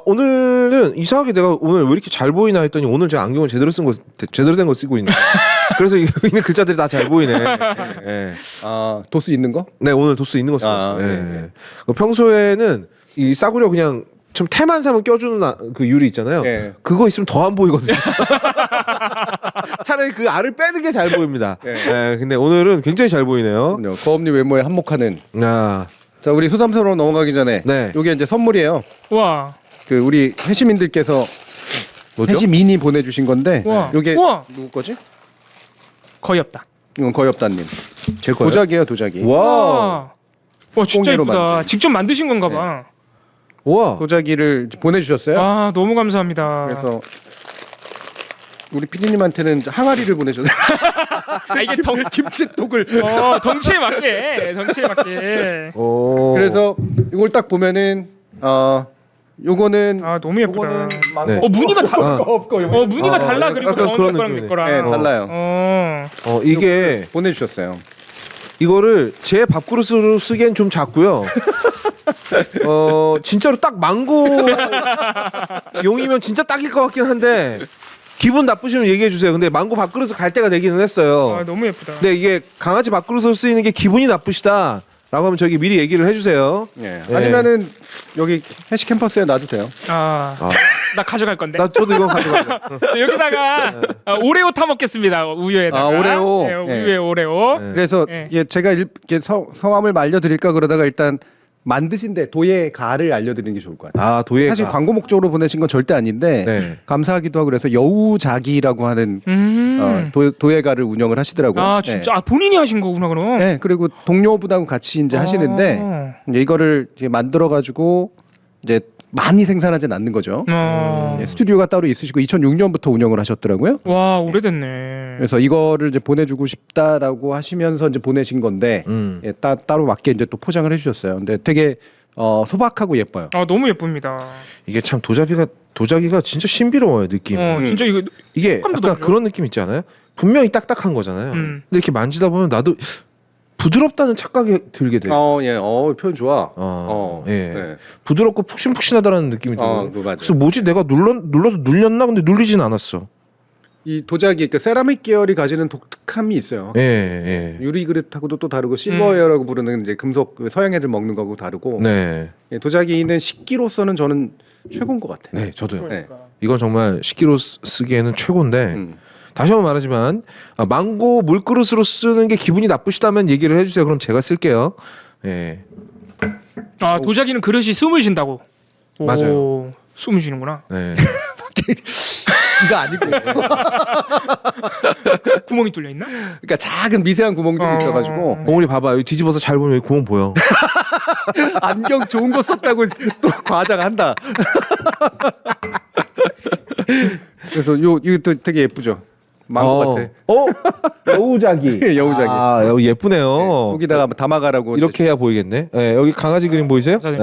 오늘은 이상하게 내가 오늘 왜 이렇게 잘 보이나 했더니 오늘 제가 안경을 제대로 된 거 쓰고 있네. 그래서 여기 있는 글자들이 다 잘 보이네. 네. 도수 있는 거? 네, 오늘 도수 있는 거 쓰고 있어요. 네. 네. 평소에는 이 싸구려 그냥 좀 테만 사면 껴주는 그 유리 있잖아요. 네. 그거 있으면 더 안 보이거든요. 차라리 그 알을 빼는 게 잘 보입니다. 네. 근데 오늘은 굉장히 잘 보이네요. 거업님 외모에 한몫하는. 자, 우리 수담소로 넘어가기 전에 네. 이게 이제 선물이에요. 와. 그 우리 해시민들께서 뭐죠? 해시민이 보내주신 건데 우와. 이게 우와. 누구 거지? 거의 없다. 이건 거의 없다님. 제 거예요? 도자기예요, 도자기. 와. 와, 진짜 꽁꽁이로 예쁘다. 만든. 직접 만드신 건가 봐. 와. 도자기를 보내주셨어요. 아, 너무 감사합니다. 그래서 우리 피디님한테는 항아리를 보내셨어요. 이게 김치독을. 덩치에 맞게. 오. 그래서 이걸 딱 보면은 요거는 너무 예쁘다. 요거는 네. 무늬가 없고 무늬가 달라. 그리고 약간 그런 거랑 느낌이네. 내 거랑. 네, 달라요. 이게 보내주셨어요. 이거를 제 밥그릇으로 쓰기엔 좀 작고요. 진짜로 딱 망고 용이면 진짜 딱일 것 같긴 한데 기분 나쁘시면 얘기해 주세요. 근데 망고 밥그릇을 갈 때가 되기는 했어요. 너무 예쁘다. 근데 이게 강아지 밥그릇으로 쓰이는 게 기분이 나쁘시다 라고 하면 저기 미리 얘기를 해주세요. 예. 아니면은 여기 해시 캠퍼스에 놔도 돼요. 나 가져갈 건데. 저도 이거 가져갈게요. 여기다가 오레오 타 먹겠습니다. 우유에다가. 오레오. 네, 우유에 오레오. 네. 그래서 네. 제가 이렇게 성함을 알려드릴까 그러다가 일단 만드신데 도예가를 알려드리는 게 좋을 것 같아요. 도예가. 사실 광고 목적으로 보내신 건 절대 아닌데 네. 감사하기도 하고 그래서 여우자기라고 하는 도예가를 운영을 하시더라고요. 진짜 본인이 하신 거구나 그럼. 네, 그리고 동료분하고 같이 이제 하시는데 이제 이거를 이제 만들어 가지고 이제 많이 생산하진 않는 거죠. 스튜디오가 따로 있으시고 2006년부터 운영을 하셨더라고요. 와, 오래됐네. 그래서 이거를 이제 보내주고 싶다라고 하시면서 이제 보내신 건데 따로 맞게 이제 또 포장을 해주셨어요. 근데 되게 소박하고 예뻐요. 너무 예쁩니다. 이게 참 도자기가 진짜 신비로워요 느낌. 진짜 이게 색감도 약간 너무 좋아. 그런 느낌 있지 않아요? 분명히 딱딱한 거잖아요. 근데 이렇게 만지다 보면 나도 부드럽다는 착각이 들게 돼요. 표현 좋아. 예. 네. 부드럽고 푹신푹신하다라는 느낌이 들어요. 맞아요. 그래서 뭐지 내가 눌러서 눌렸나? 근데 눌리진 않았어. 이 도자기, 그 세라믹 계열이 가지는 독특함이 있어요. 예. 유리 그릇하고도 또 다르고 실버웨어라고 부르는 이제 금속 서양 애들 먹는 거하고 다르고. 네. 도자기는 식기로서는 저는 최고인 것 같아요. 네, 저도요. 네. 이건 정말 식기로 쓰기에는 최고인데 다시 한번 말하지만 망고 물그릇으로 쓰는 게 기분이 나쁘시다면 얘기를 해주세요. 그럼 제가 쓸게요. 예. 도자기는 그릇이 숨을 쉰다고. 맞아요. 숨을 쉬는구나. 네. 이거 아니고. 구멍이 뚫려 있나? 그러니까 작은 미세한 구멍들이 있어가지고. 봉우리 봐봐. 여기 뒤집어서 잘 보면 여기 구멍 보여. 안경 좋은 거 썼다고 또 과장한다. 그래서 이것도 되게 예쁘죠. 망고 같아. 여우자기. 여우자기. 여기 예쁘네요. 여기다가 담아가라고. 이렇게 해야 보이겠네. 네, 여기 강아지 그림 보이세요? 네.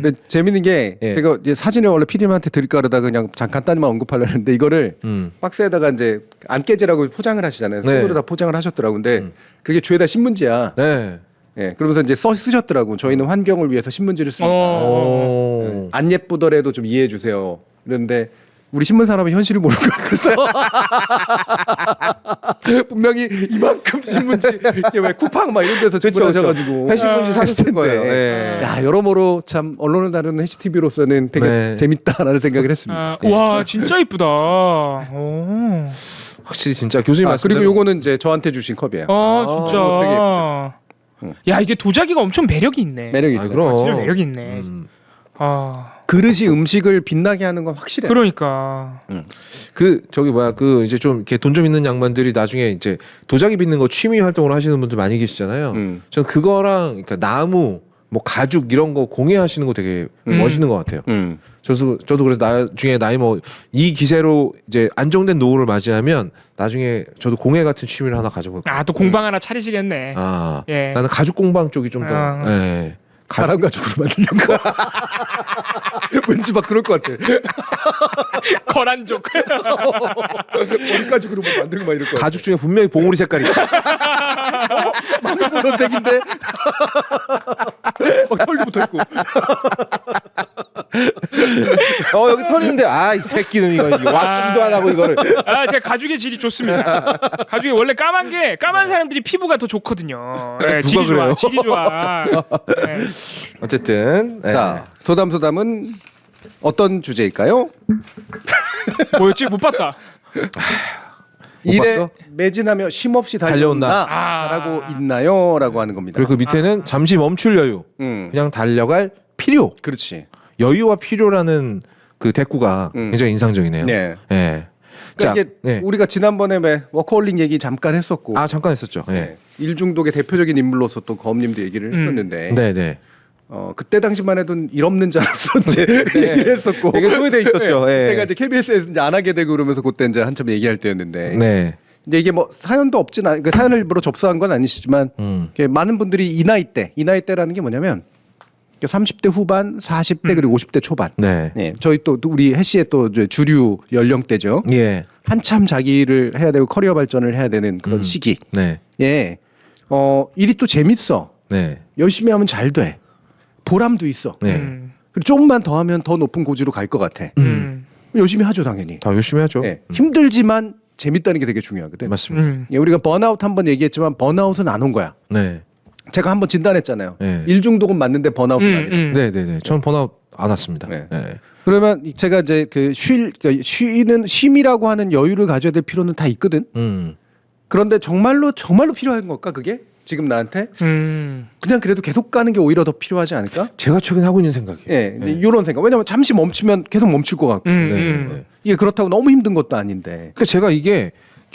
근데 재밌는 게 제가 이제 사진을 원래 피디님한테 드릴까 그러다가 그냥 간단히만 언급하려고 했는데 이거를 박스에다가 이제 안 깨지라고 포장을 하시잖아요. 손으로 다 포장을 하셨더라고. 근데 그게 죄다 신문지야. 네. 그러면서 이제 쓰셨더라고. 저희는 환경을 위해서 신문지를 씁니다. 안 예쁘더라도 좀 이해해 주세요. 그런데 우리 신문 사람은 현실을 모르는 것 같아서 분명히 이만큼 신문지 왜 쿠팡 막 이런 데서 주문하셔가지고 해신문지 사셨을 거예요. 네. 야, 여러모로 참 언론을 다루는 해시TV로서는 되게 재밌다라는 생각을 했습니다. 와, 진짜 이쁘다. 확실히 진짜 교수님 말씀. 그리고 요거는 이제 저한테 주신 컵이에요. 진짜. 되게 예쁘죠. 야, 이게 도자기가 엄청 매력이 있네. 매력이 있어요. 그럼. 진짜 매력이 있네. 그릇이 음식을 빛나게 하는 건 확실해요. 그러니까. 이제 좀 이렇게 돈 좀 있는 양반들이 나중에 이제 도자기 빚는 거 취미 활동을 하시는 분들 많이 계시잖아요. 전 그거랑 그러니까 나무, 뭐 가죽 이런 거 공예하시는 거 되게 멋있는 것 같아요. 저도 그래서 나중에 나이 이 기세로 이제 안정된 노후를 맞이하면 나중에 저도 공예 같은 취미를 하나 가져볼 거예요. 또 공방 하나 차리시겠네. 예. 나는 가죽 공방 쪽이 좀 더. 예. 가람 가죽으로 만들려고. 왠지 막 그럴 것 같아. 거란족. 머리 가죽으로 뭐 만들고 막 이럴 것 같아. 가죽 중에 분명히 봉우리 색깔이 있다. 만두보라색인데 막 털도 붙어 있고. 여기 털인데 이 새끼는 이거 왁싱도 안 하고 이거를. 제가 가죽의 질이 좋습니다. 가죽이 원래 까만 사람들이 피부가 더 좋거든요. 네, 질이 그래요? 좋아, 질이 좋아. 네. 어쨌든 자, 소담소담은 어떤 주제일까요? 뭐였지? 못 봤다. 못 일에 봤어? 매진하며 쉼없이 달려온다. 달려온다. 잘하고 있나요? 라고 하는 겁니다. 그리고 그 밑에는 잠시 멈출 여유, 그냥 달려갈 필요, 그렇지. 여유와 필요라는 그 대꾸가 굉장히 인상적이네요. 네. 네. 그러니까 이게 네. 우리가 지난번에 워커홀릭 얘기 잠깐 했었고 잠깐 했었죠. 네. 네. 일 중독의 대표적인 인물로서 또 거업님도 얘기를 했었는데 네. 그때 당시만 해도 일 없는 자로서 이제 얘기를 했었고 되게 소외돼 있었죠. 네. 그때가 이제 KBS에서 이제 안 하게 되고 그러면서 그때 이제 한참 얘기할 때였는데 네. 이제 이게 뭐 사연도 없진 그 사연을 일부러 접수한 건 아니시지만 이렇게 많은 분들이 이 나이 때라는 게 뭐냐면 30대 후반, 40대 그리고 50대 초반. 네. 네, 저희 또 우리 해시의 또 이제 주류 연령대죠. 예. 한참 자기를 해야 되고 커리어 발전을 해야 되는 그런 시기. 네. 예. 일이 또 재밌어. 네. 열심히 하면 잘 돼. 보람도 있어. 네. 그리고 조금만 더 하면 더 높은 고지로 갈 것 같아. 열심히 하죠, 당연히. 다 열심히 하죠. 예. 힘들지만 재밌다는 게 되게 중요하거든. 맞습니다. 예, 우리가 번아웃 한번 얘기했지만 번아웃은 안 온 거야. 네. 제가 한번 진단했잖아요. 네. 일 중독은 맞는데 번아웃은 아니라. 네. 전 번아웃 안 왔습니다. 네. 네. 그러면 제가 이제 그러니까 쉬는 쉼이라고 하는 여유를 가져야 될 필요는 다 있거든. 그런데 정말로 필요한 걸까 그게? 지금 나한테 그냥 그래도 계속 가는 게 오히려 더 필요하지 않을까? 제가 최근에 하고 있는 생각이에요. 예, 이런 생각. 왜냐면 잠시 멈추면 계속 멈출 것 같고 네. 이게 그렇다고 너무 힘든 것도 아닌데. 그러니까 제가 이게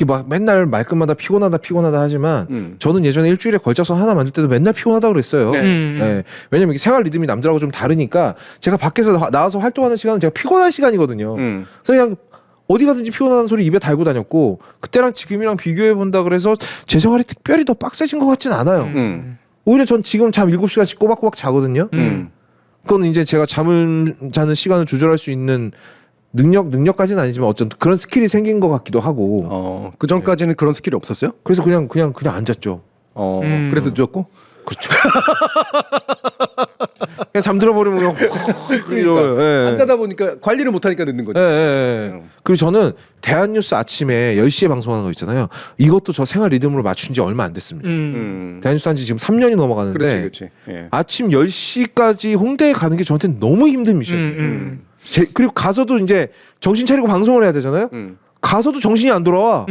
막 맨날 말끝마다 피곤하다 하지만 저는 예전에 일주일에 걸쳐서 하나 만들 때도 맨날 피곤하다 그랬어요. 네. 네. 왜냐면 이게 생활 리듬이 남들하고 좀 다르니까 제가 밖에서 나와서 활동하는 시간은 제가 피곤한 시간이거든요. 그래서 그냥 어디 가든지 피곤하다는 소리 입에 달고 다녔고 그때랑 지금이랑 비교해 본다 그래서 제 생활이 특별히 더 빡세진 것 같진 않아요. 오히려 전 지금 잠 7시간씩 꼬박꼬박 자거든요. 그건 이제 제가 잠을 자는 시간을 조절할 수 있는 능력까지는 아니지만 어쨌든 그런 스킬이 생긴 것 같기도 하고. 그 전까지는 그런 스킬이 없었어요? 그래서 그냥 앉았죠. 그래서 늦었고. 그렇죠. 그냥 잠들어 버리면 그러니까. 앉아다 보니까 관리를 못 하니까 늦는 거죠. 그리고 저는 대한뉴스 아침에 10시에 방송하는 거 있잖아요. 이것도 저 생활 리듬으로 맞춘 지 얼마 안 됐습니다. 대한뉴스 한 지 지금 3년이 넘어가는데 그렇지. 예. 아침 10시까지 홍대에 가는 게 저한테는 너무 힘든 미션이에요. 그리고 가서도 이제 정신 차리고 방송을 해야 되잖아요. 가서도 정신이 안 돌아와.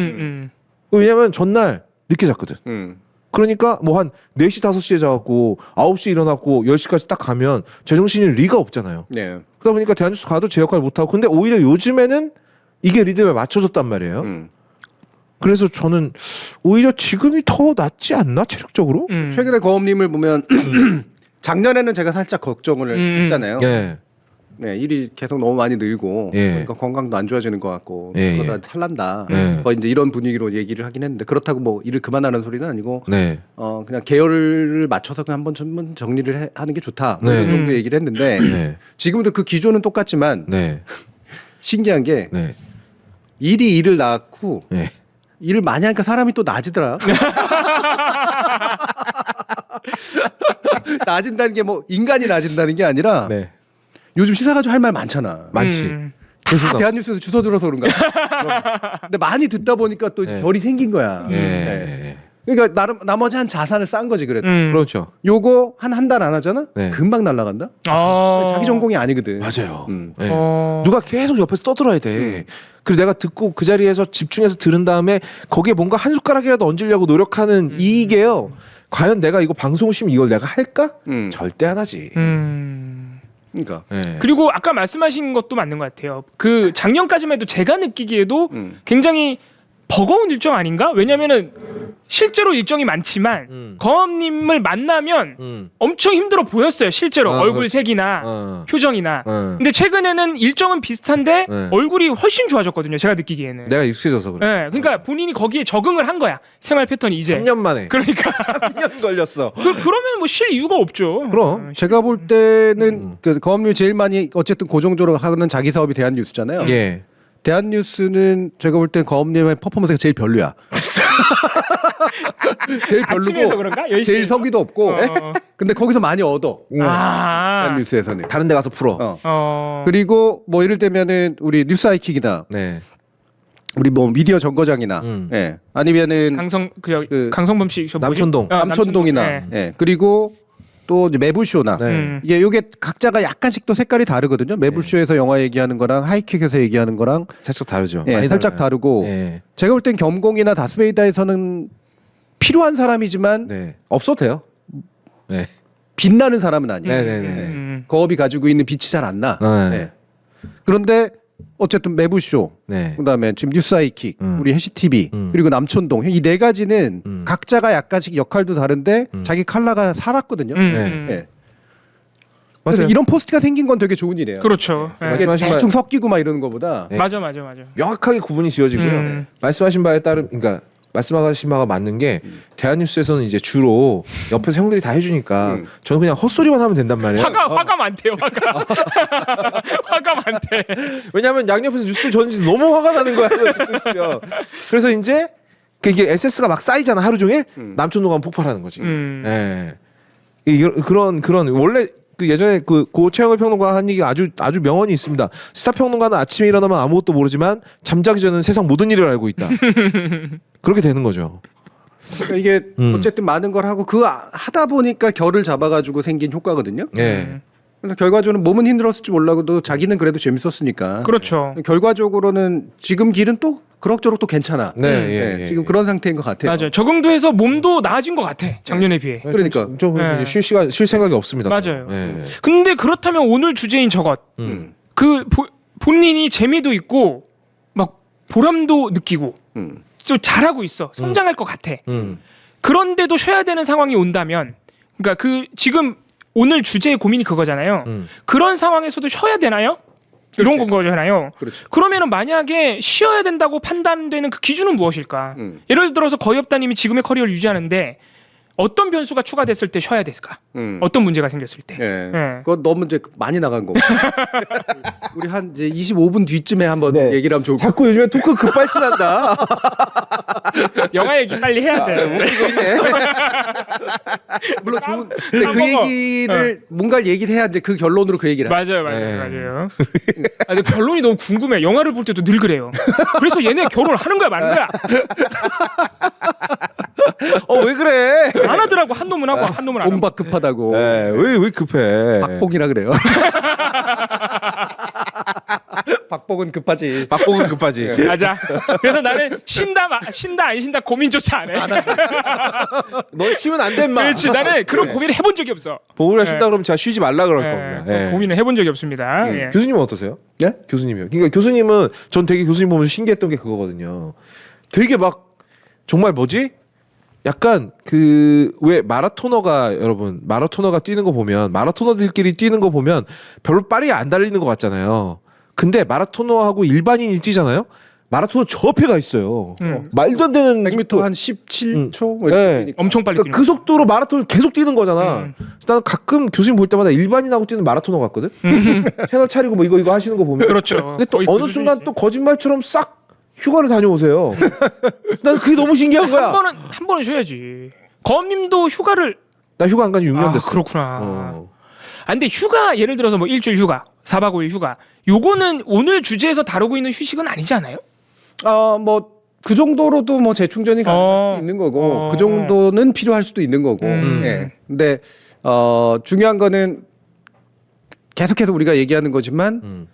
왜냐면 전날 늦게 잤거든. 그러니까 뭐 한 4시 5시에 자갖고 9시에 일어났고 10시까지 딱 가면 제정신이 리가 없잖아요. 네. 그러다 보니까 대한뉴스 가도 제 역할 못하고 근데 오히려 요즘에는 이게 리듬에 맞춰졌단 말이에요. 그래서 저는 오히려 지금이 더 낫지 않나 체력적으로? 최근에 거업님을 보면 작년에는 제가 살짝 걱정을 했잖아요. 예. 네, 일이 계속 너무 많이 늘고 예. 그러니까 건강도 안 좋아지는 것 같고 예, 그러다 탈난다. 예. 이제 이런 분위기로 얘기를 하긴 했는데 그렇다고 뭐 일을 그만하는 소리는 아니고 네. 그냥 계열을 맞춰서 그냥 한번 정리를 하는 게 좋다. 뭐 네. 이런 정도 얘기를 했는데 네. 지금도 그 기조는 똑같지만 네. 신기한 게 네. 일을 낳고 네. 일을 많이 하니까 사람이 또 나아지더라. 나아진다는 게 뭐 인간이 나아진다는 게 아니라 네. 요즘 시사 가지고 할 말 많잖아. 많지. 다 대한뉴스에서 주워 들어서 그런가. 근데 많이 듣다 보니까 또 네. 결이 생긴 거야. 예. 네. 그러니까 나머지 한 자산을 쌓은 거지 그래도. 그렇죠. 요거 한 달 안 하잖아. 네. 금방 날아간다. 자기 전공이 아니거든. 맞아요. 네. 어. 누가 계속 옆에서 떠들어야 돼. 그리고 내가 듣고 그 자리에서 집중해서 들은 다음에 거기에 뭔가 한 숟가락이라도 얹으려고 노력하는 이게요. 과연 내가 이거 방송을 쉬면 이걸 내가 할까? 절대 안 하지. 그러니까. 네. 그리고 아까 말씀하신 것도 맞는 것 같아요. 그 작년까지만 해도 제가 느끼기에도 굉장히 버거운 일정 아닌가? 왜냐면은 실제로 일정이 많지만 거업님을 만나면 엄청 힘들어 보였어요. 실제로 얼굴 색이나 표정이나. 근데 최근에는 일정은 비슷한데 얼굴이 훨씬 좋아졌거든요. 제가 느끼기에는. 내가 익숙해져서 그래. 네, 그러니까 본인이 거기에 적응을 한 거야. 생활 패턴이 이제. 3년 만에. 그러니까 3년 걸렸어. 그러면 뭐 쉴 이유가 없죠. 그럼. 제가 볼 때는 그 거업률 제일 많이 어쨌든 고정적으로 하는 자기 사업이 대한뉴스잖아요. 예. 대한뉴스는 제가 볼 땐 거업님의 퍼포먼스가 제일 별로야. 제일 아침에서 별로고 그런가? 제일 10시에서? 성의도 없고 근데 거기서 많이 얻어. 아. 딴 뉴스에서는. 다른 데 가서 풀어. 그리고 뭐 예를 들면은 우리 뉴스 아이킥이나 네. 우리 뭐 미디어 정거장이나 예. 아니면은 강성범 씨 저 뭐지? 남천동. 남천동이나 네. 예. 그리고 또 이제 매불쇼나 네. 이게 요게 각자가 약간씩 또 색깔이 다르거든요. 매불쇼에서 영화 얘기하는 거랑 하이킥에서 얘기하는 거랑 살짝 다르죠. 예, 많이 살짝 달라요. 다르고 예. 제가 볼 땐 겸공이나 다스베이다에서는 필요한 사람이지만 네. 없어도 돼요. 네. 빛나는 사람은 아니에요. 네네네. 거업이 가지고 있는 빛이 잘 안 나. 네. 네. 그런데 어쨌든 매부쇼, 네. 그다음에 지금 뉴스아이킥, 우리 해시 TV, 그리고 남천동 이 네 가지는 각자가 약간씩 역할도 다른데 자기 컬러가 살았거든요. 네. 그래서 맞아요. 이런 포스트가 생긴 건 되게 좋은 일이에요. 그렇죠. 이게 말씀하신 대충 섞이고 막 이러는 것보다 네. 맞아. 명확하게 구분이 지어지고요. 말씀하신 바에 따른 그러니까 말씀하신 바가 맞는 게 대한뉴스에서는 이제 주로 옆에서 형들이 다 해주니까 저는 그냥 헛소리만 하면 된단 말이에요. 화가 많대요. 화가 많대. 왜냐하면 양옆에서 뉴스를 전는지 너무 화가 나는 거야. 듣고 있으면. 그래서 이제 이게 SS가 막 쌓이잖아 하루 종일. 남천동 가면 폭발하는 거지. 예. 그런 원래 그 예전에 고 최영일 평론가 한 얘기가 아주 명언이 있습니다. 시사평론가는 아침에 일어나면 아무것도 모르지만 잠자기 전에는 세상 모든 일을 알고 있다. 그렇게 되는 거죠. 그러니까 이게 어쨌든 많은 걸 하고 하다 보니까 결을 잡아가지고 생긴 효과거든요. 네. 그래서 결과적으로는 몸은 힘들었을지 몰라도 자기는 그래도 재밌었으니까. 그렇죠. 결과적으로는 지금 길은 또 그럭저럭 또 괜찮아. 네, 예. 지금 그런 상태인 것 같아요. 맞아요. 적응도 해서 몸도 나아진 것 같아. 작년에 비해. 그러니까. 좀 네. 쉴 생각이 없습니다. 맞아요. 네. 근데 그렇다면 오늘 주제인 저것 본인이 재미도 있고 막 보람도 느끼고 좀 잘하고 있어. 성장할 것 같아. 그런데도 쉬어야 되는 상황이 온다면 그러니까 지금 오늘 주제의 고민이 그거잖아요. 그런 상황에서도 쉬어야 되나요? 이런 건 거잖아요. 그렇죠. 그러면은 만약에 쉬어야 된다고 판단되는 그 기준은 무엇일까? 예를 들어서 거의 없다님이 지금의 커리어를 유지하는데 어떤 변수가 추가됐을 때 쉬어야 됐을까? 어떤 문제가 생겼을 때? 그건 너무 이제 많이 나간 거고. 우리 한 이제 25분 뒤쯤에 한번 네. 얘기를 하면 좋을 것 같아요. 자꾸 요즘에 토크 급발진한다. 영화 얘기 빨리 해야 돼. 웃기고 있네. 물론 좋은. 근데 그 얘기를 뭔가 얘기를 해야 돼. 그 결론으로 그 얘기를. 맞아요. 네. 근데 결론이 너무 궁금해. 영화를 볼 때도 늘 그래요. 그래서 얘네 결혼하는 거야, 마는 거야? 왜 그래? 안 하더라고. 한 놈은 하고 한 놈은 안 하고. 공박 급하다고. 네, 왜 급해? 박복이라 그래요. 박복은 급하지. 박복은 급하지. 맞아. 그래서 나는 쉰다 안 쉰다 고민조차 안 해. 너 쉬면 안 돼, 마. 그렇지. 나는 그런 고민을 해본 적이 없어. 보험을 쉰다 그러면 제가 쉬지 말라 그럴 겁니다. 그런 고민을 해본 적이 없습니다. 예. 교수님은 어떠세요? 네? 교수님이요. 그러니까 교수님은 전 되게 교수님 보면서 신기했던 게 그거거든요. 되게 막 정말 뭐지? 약간 왜 마라토너가 여러분 마라토너가 뛰는 거 보면 마라토너들끼리 뛰는 거 보면 별로 빠르게 안 달리는 것 같잖아요. 근데 마라토너하고 일반인이 뛰잖아요. 마라토너 저 앞에 가 있어요. 말도 안 되는 100m 한 17초 뭐 네. 이렇게 엄청 빨리 그러니까 뛰는 그 속도로 마라톤을 계속 뛰는 거잖아. 음. 나는 가끔 교수님 볼 때마다 일반인하고 뛰는 마라토너 같거든. 채널 차리고 뭐 이거 하시는 거 보면. 그렇죠. 근데 또 거의 어느 그 순간 수준이지. 또 거짓말처럼 싹 휴가를 다녀오세요. 난 그게 너무 신기한 거야. 한 번은 쉬어야지. 거님도 휴가를 나 휴가 안 간 지 6년 됐어. 그렇구나. 어. 근데 휴가 예를 들어서 뭐 일주일 휴가, 4박 5일 휴가. 요거는 오늘 주제에서 다루고 있는 휴식은 아니지 않아요? 뭐 그 정도로도 뭐 재충전이 가능할 수 있는 거고 그 정도는 필요할 수도 있는 거고. 예. 근데 중요한 거는 계속해서 우리가 얘기하는 거지만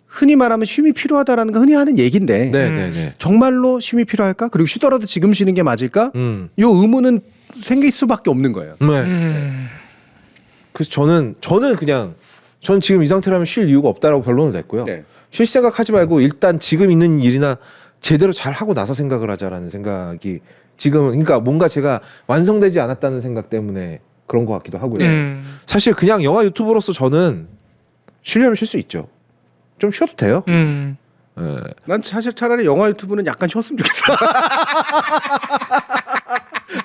흔히 말하면 쉼이 필요하다라는 건 흔히 하는 얘기인데 네네네. 정말로 쉼이 필요할까? 그리고 쉬더라도 지금 쉬는 게 맞을까? 요 의문은 생길 수밖에 없는 거예요. 네. 그래서 저는 지금 이 상태라면 쉴 이유가 없다라고 결론을 냈고요. 네. 쉴 생각하지 말고 일단 지금 있는 일이나 제대로 잘 하고 나서 생각을 하자라는 생각이 지금은 그러니까 뭔가 제가 완성되지 않았다는 생각 때문에 그런 것 같기도 하고요. 사실 그냥 영화 유튜버로서 저는 쉬려면 쉴 수 있죠. 좀 쉬어도 돼요. 네. 난 사실 차라리 영화 유튜브는 약간 쉬었으면 좋겠어.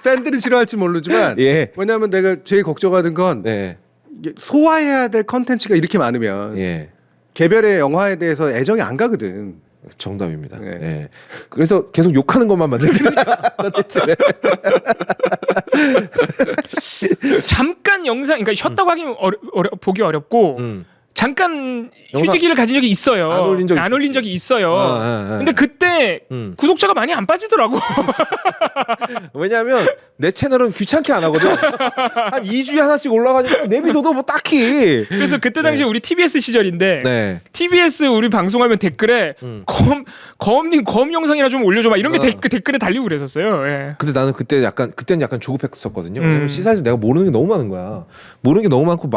팬들이 싫어할지 모르지만 예. 왜냐하면 내가 제일 걱정하는 건 네. 이게 소화해야 될 컨텐츠가 이렇게 많으면 예. 개별의 영화에 대해서 애정이 안 가거든. 정답입니다. 네. 예. 그래서 계속 욕하는 것만 만들잖아요. 도대체. 잠깐 영상, 그러니까 쉬었다고 하기 보기 어렵고 잠깐 휴지기를 가진 적이 있어요. 안 올린 적이 있어요. 근데 그때 구독자가 많이 안 빠지더라고. 왜냐하면 내 채널은 귀찮게 안 하거든. 한 2주에 하나씩 올라가니까 내비둬도 뭐 딱히. 그래서 그때 당시에 우리 TBS 시절인데 네. TBS 우리 방송하면 댓글에 거엄님 거엄 영상이나 좀 올려줘 막 이런 게 댓글에 달리고 그랬었어요. 예. 근데 나는 그때는 약간 조급했었거든요. 왜냐면 시사에서 내가 모르는 게 너무 많은 거야. 모르는 게 너무 많고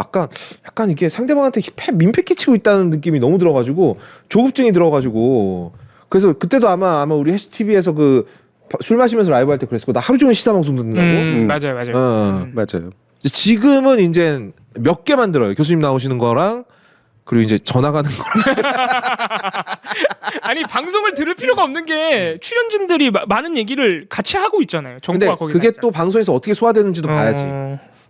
약간 이게 상대방한테 민폐 끼치고 있다는 느낌이 너무 들어가지고 조급증이 들어가지고 그래서 그때도 아마 우리 해시TV에서 그 술 마시면서 라이브 할 때 그랬을 거야. 나 하루 종일 시사 방송 듣는다고. 맞아요. 맞아요. 지금은 이제 몇 개 만들어요. 교수님 나오시는 거랑 그리고 이제 전화 가는 거랑. 아니 방송을 들을 필요가 없는 게 출연진들이 많은 얘기를 같이 하고 있잖아요. 근데 정보가 거기 그게 또 방송에서 어떻게 소화되는지도 봐야지.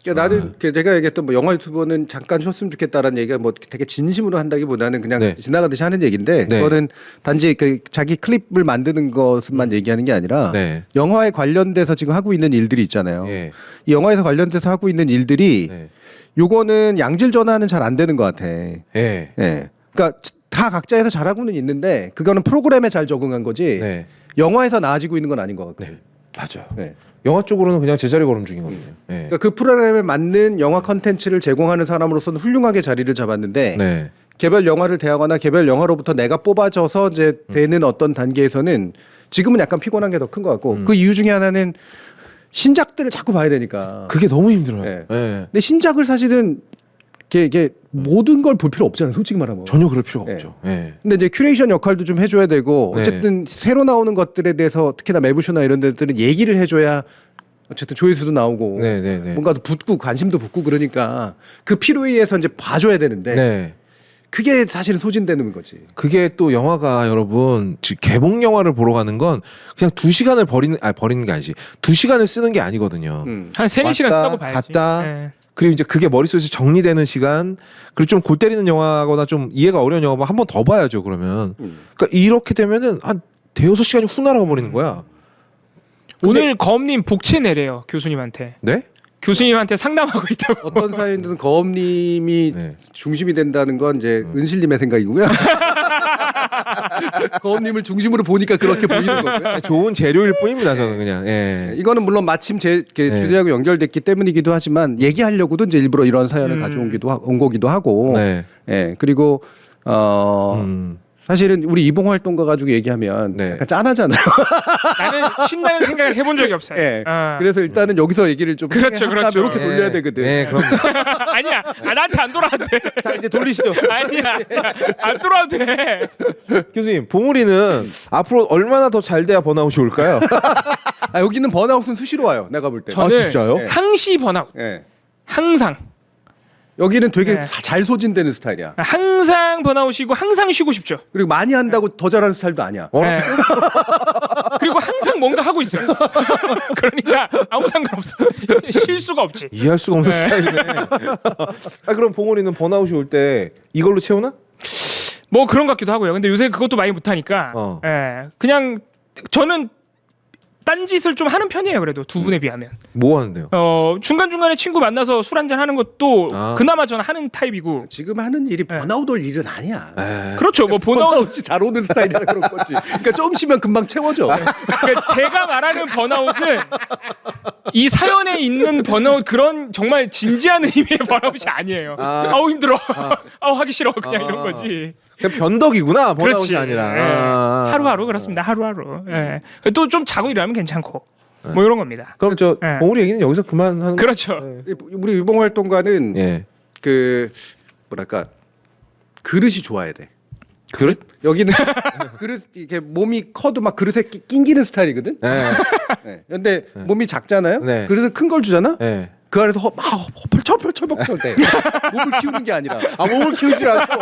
그러니까 나는 제가 얘기했던 뭐 영화 유튜버는 잠깐 쉬었으면 좋겠다라는 얘기가 뭐 되게 진심으로 한다기보다는 그냥 네. 지나가듯이 하는 얘기인데 네. 그거는 단지 그 자기 클립을 만드는 것만 얘기하는 게 아니라 네. 영화에 관련돼서 지금 하고 있는 일들이 있잖아요. 예. 이 영화에서 관련돼서 하고 있는 일들이 네. 요거는 양질 전화는 잘 안 되는 것 같아. 예. 예. 그러니까 다 각자에서 잘하고는 있는데 그거는 프로그램에 잘 적응한 거지. 네. 영화에서 나아지고 있는 건 아닌 것 같거든요. 맞아요. 네. 영화 쪽으로는 그냥 제자리 걸음 중이거든요. 예. 그러니까 그 프로그램에 맞는 영화 컨텐츠를 제공하는 사람으로서는 훌륭하게 자리를 잡았는데 네. 개별 영화를 대하거나 개별 영화로부터 내가 뽑아져서 이제 되는 어떤 단계에서는 지금은 약간 피곤한 게 더 큰 것 같고 그 이유 중에 하나는 신작들을 자꾸 봐야 되니까. 그게 너무 힘들어요. 네. 예. 근데 신작을 사실은 이게 모든 걸 볼 필요 없잖아요. 솔직히 말하면. 전혀 그럴 필요가 네. 없죠. 예. 근데 이제 큐레이션 역할도 좀 해줘야 되고 네. 어쨌든 새로 나오는 것들에 대해서 특히나 매부쇼나 이런 데들은 얘기를 해줘야 어쨌든 조회수도 나오고 네네네. 뭔가 붙고 관심도 붙고 그러니까 그 필요에 의해서 이제 봐줘야 되는데 네. 그게 사실은 소진되는 거지. 그게 또 영화가 여러분 개봉 영화를 보러 가는 건 그냥 2시간을 버리는 게 아니지. 2시간을 쓰는 게 아니거든요. 한 3-4시간 왔다, 쓰다고 봐야지. 갔다. 네. 그리고 이제 그게 머릿속에서 정리되는 시간. 그리고 좀 골 때리는 영화거나 좀 이해가 어려운 영화 한 번 더 봐야죠. 그러면. 그러니까 이렇게 되면은 한 대여섯 시간이 훅 날아가 버리는 거야. 오늘 거엄님 복채 내래요 교수님한테. 네? 교수님한테 상담하고 있다고. 어떤 사연이든 거엄님이 네. 중심이 된다는 건 이제 은실님의 생각이고요. 거엄님을 중심으로 보니까 그렇게 보이는 거고요. 좋은 재료일 뿐입니다. 저는 그냥. 예. 이거는 물론 마침 제 주제하고 연결됐기 때문이기도 하지만 얘기하려고도 이제 일부러 이런 사연을 온 거기도 하고. 네. 예. 그리고 사실은 우리 이봉 활동가 가지고 얘기하면 네. 약간 짠하잖아요. 나는 쉰다는 생각을 해본 적이 없어요. 예. 어. 그래서 일단은 여기서 얘기를 좀 그렇죠. 이렇게 예. 돌려야 되거든. 예, 그럼. 아니야. 나한테 안 돌아도 돼. 자, 이제 돌리시죠. 아니야. 안 돌아도 돼. 교수님, 봉우리는 앞으로 얼마나 더 잘 돼야 번아웃이 올까요? 아, 여기는 번아웃은 수시로 와요. 내가 볼 때. 저는 진짜요? 예. 항시 번아웃. 예. 항상. 여기는 되게 네. 잘 소진되는 스타일이야. 항상 번아웃이고 항상 쉬고 싶죠. 그리고 많이 한다고 더 잘하는 스타일도 아니야. 네. 그리고 항상 뭔가 하고 있어요. 그러니까 아무 상관없어. 쉴 수가 없지. 이해할 수가 없는 스타일이네. 아, 그럼 봉우리는 번아웃이 올 때 이걸로 채우나? 뭐 그런 것 같기도 하고요. 근데 요새 그것도 많이 못하니까 예, 그냥 저는 딴짓을 좀 하는 편이에요. 그래도 두 분에 비하면 뭐 하는데요? 중간중간에 친구 만나서 술 한잔 하는 것도 그나마 저는 하는 타입이고 지금 하는 일이 번아웃 올 일은 아니야. 그렇죠. 뭐 번아웃 번아웃이 잘 오는 스타일이라 그런 거지. 그러니까 좀 쉬면 금방 채워져. 그러니까 제가 말하는 번아웃은 이 사연에 있는 번아웃 그런 정말 진지한 의미의 번아웃이 아니에요. 아우 힘들어. 아우 하기 싫어. 그냥 이런 거지. 그냥 변덕이구나. 번아웃이 그렇지. 아니라. 예. 하루하루 그렇습니다. 하루하루. 예. 또 좀 자고 일어나면 괜찮고 뭐 이런 겁니다. 그럼 저 예. 봉우리 얘기는 여기서 그만하는 그렇죠. 우리 유봉 활동가는 예. 그 뭐랄까 그릇이 좋아야 돼. 그릇? 여기는 그릇 이렇게 몸이 커도 막 그릇에 낑기는 스타일이거든. 예. 네. 근데 몸이 작잖아요. 네. 그래서 큰 걸 주잖아. 예. 그 안에서 막 펄쩍펄쩍 돼. 몸을 키우는 게 아니라. 아, 몸을 키우지 않고.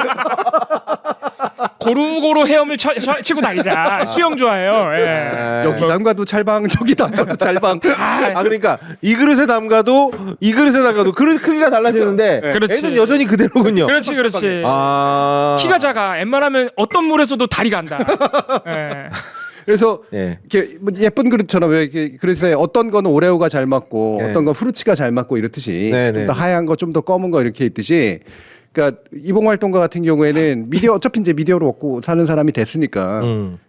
고루고루 헤엄을 치고 다니자. 수영 좋아해요. 예. 여기 담가도 찰방, 저기 담가도 찰방. 그러니까 이 그릇에 담가도 그릇 크기가 달라지는데 그렇지. 애는 여전히 그대로군요. 그렇지. 키가 작아. 웬만하면 어떤 물에서도 다리 간다. 예. 그래서 예. 이렇게 뭐 예쁜 그릇처럼 왜 이렇게 그릇에 어떤 거는 오레오가 잘 맞고 네. 어떤 건 후르츠가 잘 맞고 이렇듯이 네, 좀 네. 더 하얀 거 좀 더 검은 거 이렇게 있듯이 그러니까 이봉활동가 같은 경우에는 미디어 어차피 이제 미디어로 먹고 사는 사람이 됐으니까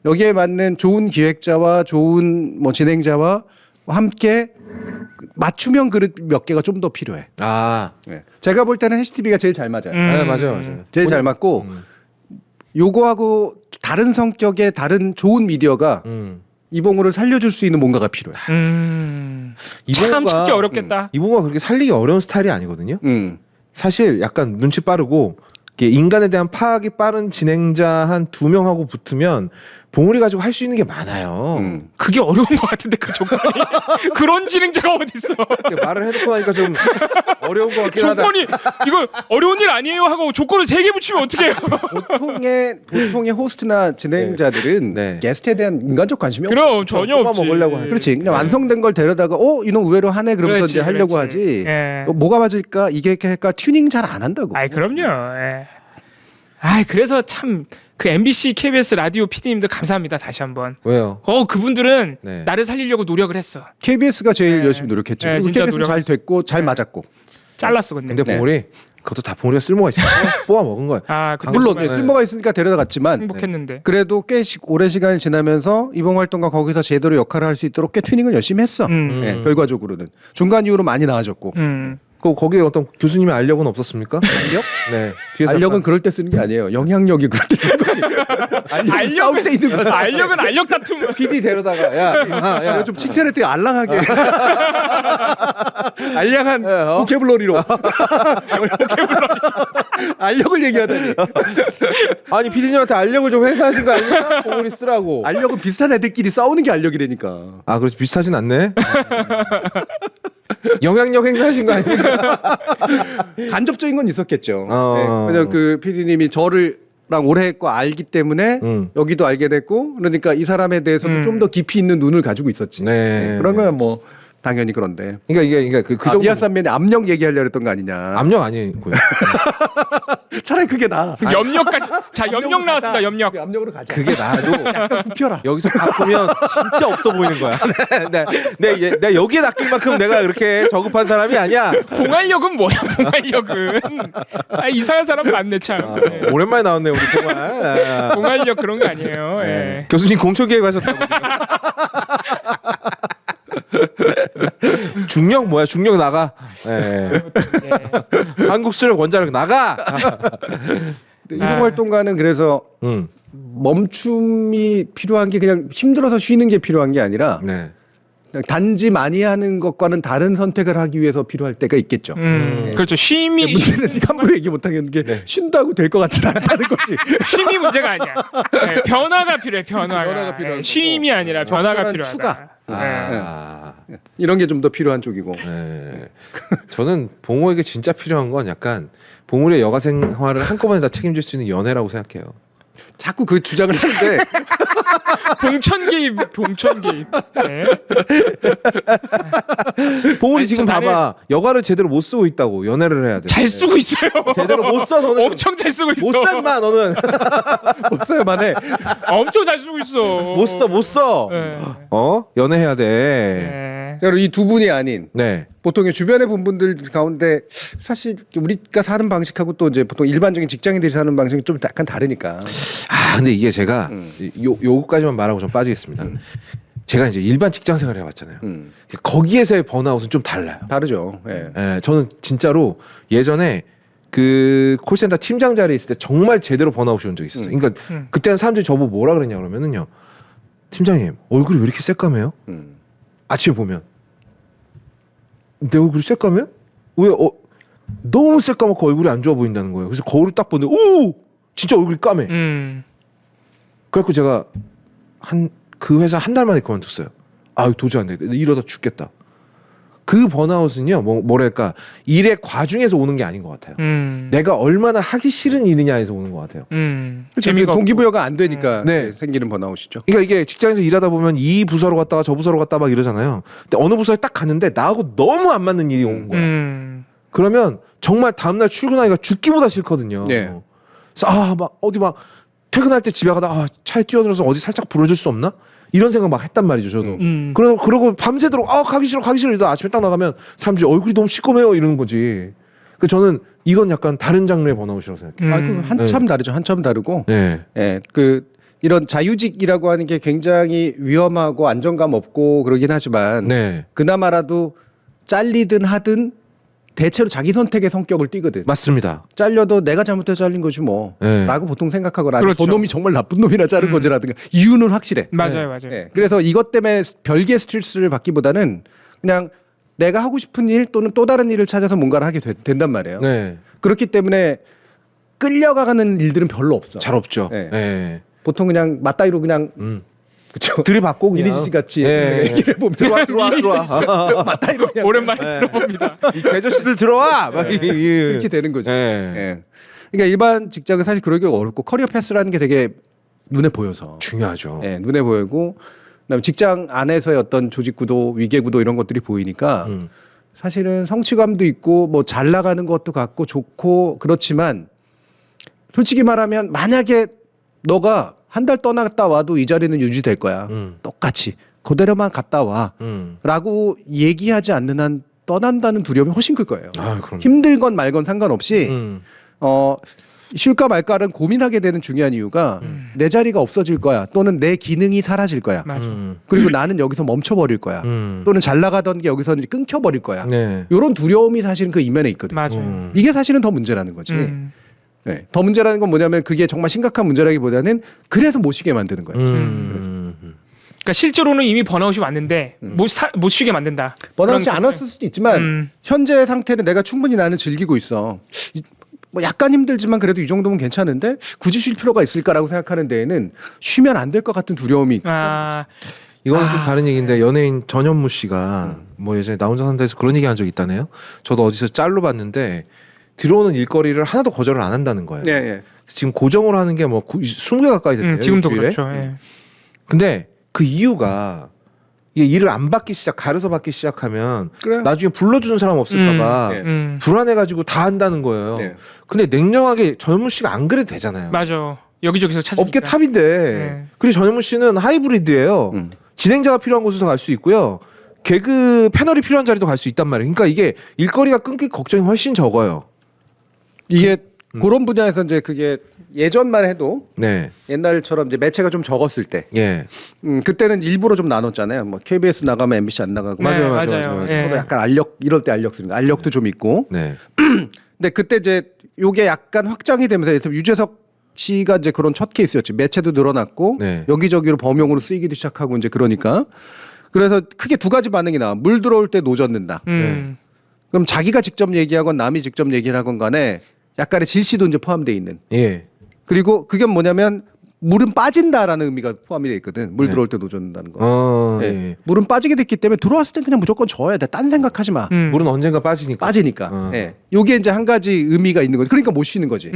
여기에 맞는 좋은 기획자와 좋은 뭐 진행자와 함께 맞춤형 그릇 몇 개가 좀 더 필요해. 네. 제가 볼 때는 해시TV가 제일 잘 맞아요. 네, 맞아요. 제일 잘 맞고 요거하고 다른 성격의 다른 좋은 미디어가 이봉우를 살려줄 수 있는 뭔가가 필요해. 참 찾기 어렵겠다. 이봉우가 그렇게 살리기 어려운 스타일이 아니거든요. 사실 약간 눈치 빠르고 이게 인간에 대한 파악이 빠른 진행자 한 2명하고 붙으면 봉우리 가지고 할 수 있는 게 많아요. 그게 어려운 것 같은데 그 조건이 그런 진행자가 어딨어. 말을 해놓고 나니까 좀 어려운 것 같긴 하다. 조건이 이거 어려운 일 아니에요 하고 조건을 3개 붙이면 어떡해요. 보통의 호스트나 진행자들은 네. 게스트에 대한 인간적 관심이 없어. 그럼 전혀 없지. 먹으려고 하지. 그렇지. 그냥 완성된 걸 데려다가 이놈 의외로 하네 그러면서 이제 하려고 하지. 예. 뭐가 맞을까 이게 이렇게 할까 튜닝 잘 안 한다고. 아이 그럼요. 예. 그래서 참 그 MBC, KBS 라디오 PD님들 감사합니다. 다시 한번. 왜요? 그분들은 네. 나를 살리려고 노력을 했어. KBS가 제일 네. 열심히 노력했죠. 네, 그리고 진짜 KBS 잘 됐고 잘 네. 맞았고. 잘랐어 근데. 근데 봉우리 그것도 다 봉우리가 쓸모가 있어. 뽑아 먹은 거야. 근데 물론 정말 쓸모가 있으니까 데려다 갔지만 행복했는데. 그래도 꽤 오랜 시간이 지나면서 이봉활동가 거기서 제대로 역할을 할 수 있도록 꽤 튜닝을 열심히 했어. 네, 결과적으로는 중간 이후로 많이 나아졌고. 거기에 어떤 교수님의 알력은 없었습니까? 알력? 네. 뒤에서 알력은 약간 그럴 때 쓰는 게 아니에요. 영향력이 그럴 때 쓰는 거지. 알력은 싸울 때 있는 거야. 알력은 알력 다툼. PD 데려다가 야, 내가 좀 칭찬했더니 알랑하게. 알량한 보케블러리로. 알력을 얘기하다니. 아니 PD님한테 알력을 좀 회사하신 거 아닙니까? 봉우리 쓰라고. 알력은 비슷한 애들끼리 싸우는 게 알력이라니까. 그렇지 비슷하진 않네. 영향력 행사하신 거 아닙니까? 간접적인 건 있었겠죠. 어. 네, 왜냐면 그 PD님이 저를 오래 했고 알기 때문에 여기도 알게 됐고 그러니까 이 사람에 대해서도 좀 더 깊이 있는 눈을 가지고 있었지. 네. 네, 그런 거야 뭐 당연히 그런데. 그러니까 이게 그 정도 미아산면에 압력 얘기하려고 했던 거 아니냐. 압력 아니고요. 차라리 그게 나아. 염력까지. 자 염력 나왔습니다. 염력. 압력으로 가자. 그게 나도 약간 굽혀라. 여기서 바꾸면 진짜 없어 보이는 거야. 내가 여기에 낚일 만큼 내가 그렇게 저급한 사람이 아니야. 봉알력은 뭐야? 봉알력은 이상한 사람 많네 참. 오랜만에 나왔네 우리 봉알. 봉알력 그런 거 아니에요. 예. 교수님 공초기획 하셨다고 지금. 중력 뭐야? 중력 나가. 예. 한국 수력 원자력 나가. 이봉활동가는 그래서 멈춤이 필요한 게 그냥 힘들어서 쉬는 게 필요한 게 아니라 네. 그냥 단지 많이 하는 것과는 다른 선택을 하기 위해서 필요할 때가 있겠죠. 그렇죠. 쉼이 문제는 함부로 얘기 못 하겠는 게 쉰다고 될 것 같지는 않다는 거지. 쉼이 문제가 아니야. 네, 변화가 필요해. 변화가 필요하고. 쉼이 아니라 변화가 적절한 필요하다. 추가. 이런 게 좀 더 필요한 쪽이고. 네. 저는 봉호에게 진짜 필요한 건 약간 봉우리의 여가 생활을 한꺼번에 다 책임질 수 있는 연애라고 생각해요. 자꾸 그 주장을 하는데 봉천 개입. 네. 봉우리 아니, 지금 저 봐봐. 여가를 제대로 못 쓰고 있다고. 연애를 해야 돼. 잘 쓰고 있어요. 제대로 못 써. 너는 엄청 잘 쓰고 있어. 못 산다. 너는 못 써야만 해. 엄청 잘 쓰고 있어. 못 써. 네. 연애해야 돼. 네. 그리고 이 두 분이 아닌 네. 보통의 주변에 본 분들 가운데 사실 우리가 사는 방식하고 또 이제 보통 일반적인 직장인들이 사는 방식이 좀 약간 다르니까. 근데 이게 제가 요거까지만 말하고 좀 빠지겠습니다. 제가 이제 일반 직장 생활을 해봤잖아요. 거기에서의 번아웃은 좀 달라요. 다르죠. 예. 예, 저는 진짜로 예전에 그 콜센터 팀장 자리에 있을 때 정말 제대로 번아웃이 온 적이 있었어요. 그러니까 그때는 사람들이 저보고 뭐라 그랬냐 그러면은요. 팀장님 얼굴이 왜 이렇게 새까매요? 아침에 보면 내 얼굴이 새까매? 왜 너무 새까맣고 얼굴이 안 좋아 보인다는 거예요. 그래서 거울을 딱 보는데 오! 진짜 얼굴이 까매. 그래갖고 제가 그 회사 한 달 만에 그만뒀어요. 도저히 안 돼. 이러다 죽겠다. 그 번아웃은요, 뭐랄까 일의 과중에서 오는 게 아닌 것 같아요. 내가 얼마나 하기 싫은 일이냐에서 오는 것 같아요. 재미가 동기부여가 안 되니까 네. 생기는 번아웃이죠. 그러니까 이게 직장에서 일하다 보면 이 부서로 갔다가 저 부서로 갔다 막 이러잖아요. 근데 어느 부서에 딱 갔는데 나하고 너무 안 맞는 일이 온 거야. 그러면 정말 다음날 출근하기가 죽기보다 싫거든요. 네. 그래서 막 어디 막 퇴근할 때 집에 가다 차에 뛰어들어서 어디 살짝 불어줄 수 없나? 이런 생각 막 했단 말이죠, 저도. 그러고 밤새도록 가기 싫어 이러다 아침에 딱 나가면 사람들이 얼굴이 너무 시꺼매요 이러는 거지. 그 저는 이건 약간 다른 장르의 번아웃이라고 생각해요. 그 한참 다르죠. 한참 다르고. 네. 예, 이런 자유직이라고 하는 게 굉장히 위험하고 안정감 없고 그러긴 하지만 네. 그나마라도 잘리든 하든 대체로 자기 선택의 성격을 띠거든. 맞습니다. 잘려도 내가 잘못해서 잘린 거지 뭐. 네. 라고 보통 생각하거나 그렇죠. 저 놈이 정말 나쁜 놈이라 자른 거지라든가 이유는 확실해. 맞아요. 예, 그래서 이것 때문에 별개의 스트레스를 받기보다는 그냥 내가 하고 싶은 일 또는 또 다른 일을 찾아서 뭔가를 하게 된단 말이에요. 네. 그렇기 때문에 끌려가는 일들은 별로 없어. 잘 없죠. 네. 네. 보통 그냥 맞다이로 그냥 그쵸. 들이받고 그냥. 이리지 씨 같이 네. 얘기를 보면 들어와. 맞다이로 그냥 오랜만에 들어봅니다. 이 개저씨들 들어와. 막 이렇게 되는 거죠. 네. 예. 그러니까 일반 직장은 사실 그러기 어렵고 커리어 패스라는 게 되게 눈에 보여서 중요하죠. 예, 눈에 보이고 그다음에 직장 안에서의 어떤 조직 구도, 위계 구도 이런 것들이 보이니까 사실은 성취감도 있고 뭐 잘 나가는 것도 같고 좋고 그렇지만 솔직히 말하면 만약에 너가 한 달 떠나갔다 와도 이 자리는 유지될 거야. 똑같이 그대로만 갔다 와. 라고 얘기하지 않는 한 떠난다는 두려움이 훨씬 클 거예요. 그럼요. 힘들건 말건 상관없이 쉴까 말까는 고민하게 되는 중요한 이유가 내 자리가 없어질 거야. 또는 내 기능이 사라질 거야. 맞아. 그리고 나는 여기서 멈춰버릴 거야. 또는 잘 나가던 게 여기서 끊겨버릴 거야. 네. 이런 두려움이 사실은 그 이면에 있거든. 맞아요. 이게 사실은 더 문제라는 거지. 네. 더 문제라는 건 뭐냐면 그게 정말 심각한 문제라기보다는 그래서 못 쉬게 만드는 거예요. 그러니까 실제로는 이미 번아웃이 왔는데 못 쉬게 만든다. 번아웃이 그런 안 왔을 수도 있지만 현재 상태는 내가 충분히 나는 즐기고 있어. 뭐 약간 힘들지만 그래도 이 정도면 괜찮은데 굳이 쉴 필요가 있을까라고 생각하는 데에는 쉬면 안 될 것 같은 두려움이 이거는 좀 다른 얘기인데 연예인 전현무 씨가 뭐 예전에 나 혼자 산다에서 그런 얘기 한 적이 있다네요. 저도 어디서 짤로 봤는데 들어오는 일거리를 하나도 거절을 안 한다는 거예요. 네, 네. 지금 고정을 하는 게 뭐 20개 가까이 됐대요. 지금도 일주일에. 그렇죠. 예. 근데 그 이유가 이게 일을 안 받기 가려서 받기 시작하면 그래요. 나중에 불러주는 사람 없을까봐 불안해가지고 다 한다는 거예요. 네. 근데 냉정하게 전현무 씨가 안 그래도 되잖아요. 맞아. 여기저기서 찾으니까. 업계 탑인데. 네. 그리고 전현무 씨는 하이브리드예요. 진행자가 필요한 곳에서 갈 수 있고요. 개그 패널이 필요한 자리도 갈 수 있단 말이에요. 그러니까 이게 일거리가 끊길 걱정이 훨씬 적어요. 이게 그런 분야에서 이제 그게 예전만 해도 네. 옛날처럼 이제 매체가 좀 적었을 때 예. 그때는 일부러 좀 나눴잖아요. 뭐 KBS 나가면 MBC 안 나가고 네, 맞아요. 예. 서로 약간 알력 이럴 때 알력 쓰는 알력도 좀 있고. 네. 근데 그때 이제 요게 약간 확장이 되면서 예를 들면 유재석 씨가 이제 그런 첫 케이스였지. 매체도 늘어났고 네. 여기저기로 범용으로 쓰이기도 시작하고 이제 그러니까 그래서 크게 두 가지 반응이 나와. 물 들어올 때 노젓는다. 그럼 자기가 직접 얘기하건 남이 직접 얘기를 하건 간에 약간의 질시도 이제 포함되어 있는. 예. 그리고 그게 뭐냐면 물은 빠진다라는 의미가 포함이 되어 있거든. 물 네. 들어올 때 노젓는다는 거. 네. 예. 물은 빠지게 됐기 때문에 들어왔을 땐 그냥 무조건 져야 돼. 딴 생각하지 마. 물은 언젠가 빠지니까. 빠지니까. 예. 요게 이제 한 가지 의미가 있는 거지. 그러니까 못 쉬는 거지.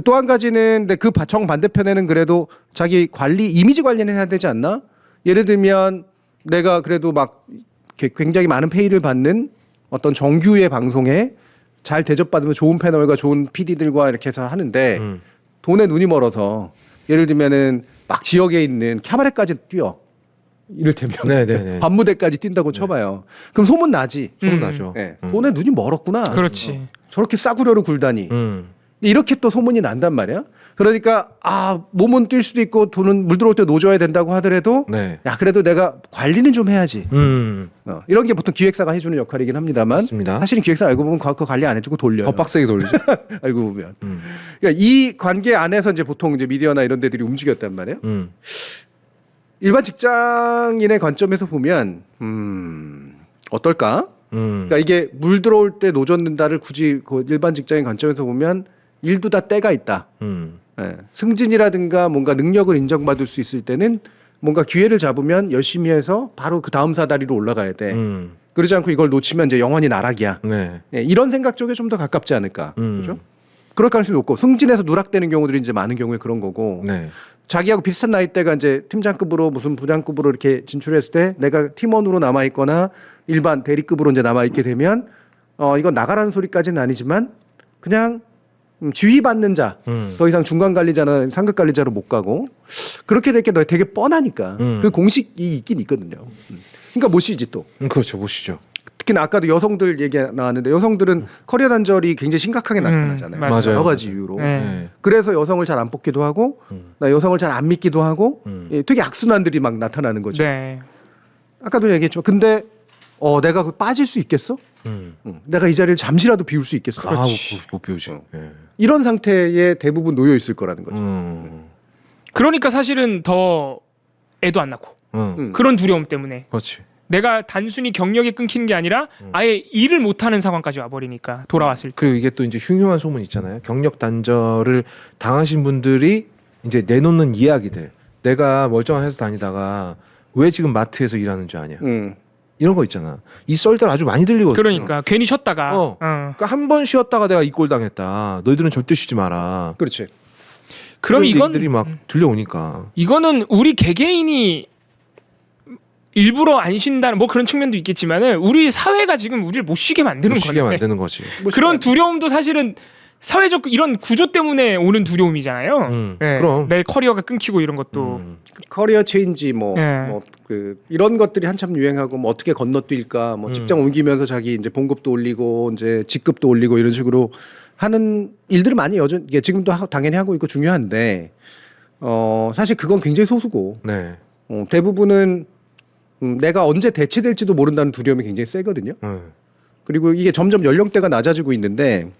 또 한 가지는 근데 그 정 반대편에는 그래도 자기 관리 이미지 관리는 해야 되지 않나? 예를 들면 내가 그래도 막 굉장히 많은 페이를 받는 어떤 정규의 방송에 잘 대접받으면 좋은 패널과 좋은 PD들과 이렇게 해서 하는데 돈에 눈이 멀어서 예를 들면은 막 지역에 있는 캐바레까지 뛰어. 이를테면 네네네. 밤무대까지 뛴다고 쳐봐요. 그럼 소문 나지. 소문 나죠. 네. 돈에 눈이 멀었구나. 그렇지. 저렇게 싸구려로 굴다니. 이렇게 또 소문이 난단 말이야. 그러니까 몸은 뛸 수도 있고 돈은 물 들어올 때 노져야 된다고 하더라도 네. 야 그래도 내가 관리는 좀 해야지. 이런 게 보통 기획사가 해주는 역할이긴 합니다만 맞습니다. 사실은 기획사 알고 보면 그 관리 안 해주고 돌려요. 더 빡세게 돌리죠. 알고 보면. 그러니까 이 관계 안에서 이제 보통 이제 미디어나 이런 데들이 움직였단 말이에요. 일반 직장인의 관점에서 보면 어떨까? 그러니까 이게 물 들어올 때 노젓는다를 굳이 그 일반 직장인 관점에서 보면 일도 다 때가 있다. 예. 승진이라든가 뭔가 능력을 인정받을 수 있을 때는 뭔가 기회를 잡으면 열심히 해서 바로 그 다음 사다리로 올라가야 돼. 그러지 않고 이걸 놓치면 이제 영원히 나락이야. 네. 예, 이런 생각 쪽에 좀 더 가깝지 않을까. 음. 그렇죠? 그럴 가능성이 높고 승진해서 누락되는 경우들이 이제 많은 경우에 그런 거고. 네. 자기하고 비슷한 나이대가 이제 팀장급으로 무슨 부장급으로 이렇게 진출했을 때 내가 팀원으로 남아 있거나 일반 대리급으로 이제 남아 있게 되면 이건 나가라는 소리까지는 아니지만 그냥 지휘받는 자, 더 이상 중간 관리자나 상급 관리자로 못 가고 그렇게 될 게 되게 뻔하니까 그 공식이 있긴 있거든요. 그러니까 못 쉬지 또. 그렇죠, 못 쉬죠. 특히나 아까도 여성들 얘기 나왔는데 여성들은 커리어 단절이 굉장히 심각하게 나타나잖아요. 맞아요. 여러 가지 이유로. 네. 그래서 여성을 잘 안 뽑기도 하고 나 여성을 잘 안 믿기도 하고 예, 되게 악순환들이 막 나타나는 거죠. 네. 아까도 얘기했죠. 근데 내가 그 빠질 수 있겠어? 내가 이 자리를 잠시라도 비울 수 있겠어? 못 비우지. 예. 이런 상태에 대부분 놓여 있을 거라는 거죠. 그러니까 사실은 더 애도 안 낳고 그런 두려움 때문에 그렇지. 내가 단순히 경력이 끊기는 게 아니라 아예 일을 못하는 상황까지 와버리니까 돌아왔을 때. 그리고 이게 또 이제 흉흉한 소문 있잖아요. 경력 단절을 당하신 분들이 이제 내놓는 이야기들. 내가 멀쩡한 회사 다니다가 왜 지금 마트에서 일하는 줄 아냐. 이런 거 있잖아. 이 썰들 아주 많이 들리거든요. 그러니까 괜히 쉬었다가 그러니까 한 번 쉬었다가 내가 이 꼴 당했다. 너희들은 절대 쉬지 마라. 그렇지. 그럼 그런 이건 얘기들이 막 들려오니까. 이거는 우리 개개인이 일부러 안 쉰다는 뭐 그런 측면도 있겠지만은 우리 사회가 지금 우리를 못 쉬게 만드는 못 쉬게 건데 만드는 거지. 그런 두려움도 사실은 사회적 이런 구조 때문에 오는 두려움이잖아요. 네. 그럼. 내 커리어가 끊기고 이런 것도. 커리어 체인지 예. 이런 것들이 한참 유행하고 뭐 어떻게 건너뛸까 뭐 직장 옮기면서 자기 이제 봉급도 올리고 이제 직급도 올리고 이런 식으로 하는 일들을 많이 이게 지금도 당연히 하고 있고 중요한데 사실 그건 굉장히 소수고 네. 대부분은 내가 언제 대체될지도 모른다는 두려움이 굉장히 세거든요. 그리고 이게 점점 연령대가 낮아지고 있는데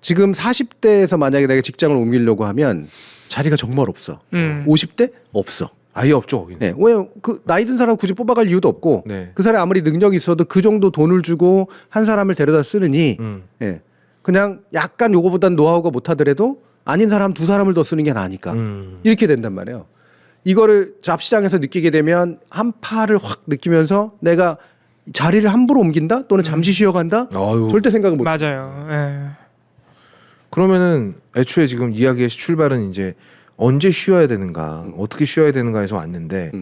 지금 40대에서 만약에 내가 직장을 옮기려고 하면 자리가 정말 없어. 50대 없어. 아예 없죠. 네, 왜 그 나이 든 사람 굳이 뽑아갈 이유도 없고 네. 그 사람이 아무리 능력이 있어도 그 정도 돈을 주고 한 사람을 데려다 쓰느니 예, 그냥 약간 요거보단 노하우가 못하더라도 아닌 사람 두 사람을 더 쓰는 게 나으니까 이렇게 된단 말이에요. 이거를 잡시장에서 느끼게 되면 한파를 확 느끼면서 내가 자리를 함부로 옮긴다 또는 잠시 쉬어간다 아유. 절대 생각을 못. 맞아요. 예. 그러면은 애초에 지금 이야기의 출발은 이제 언제 쉬어야 되는가, 어떻게 쉬어야 되는가에서 왔는데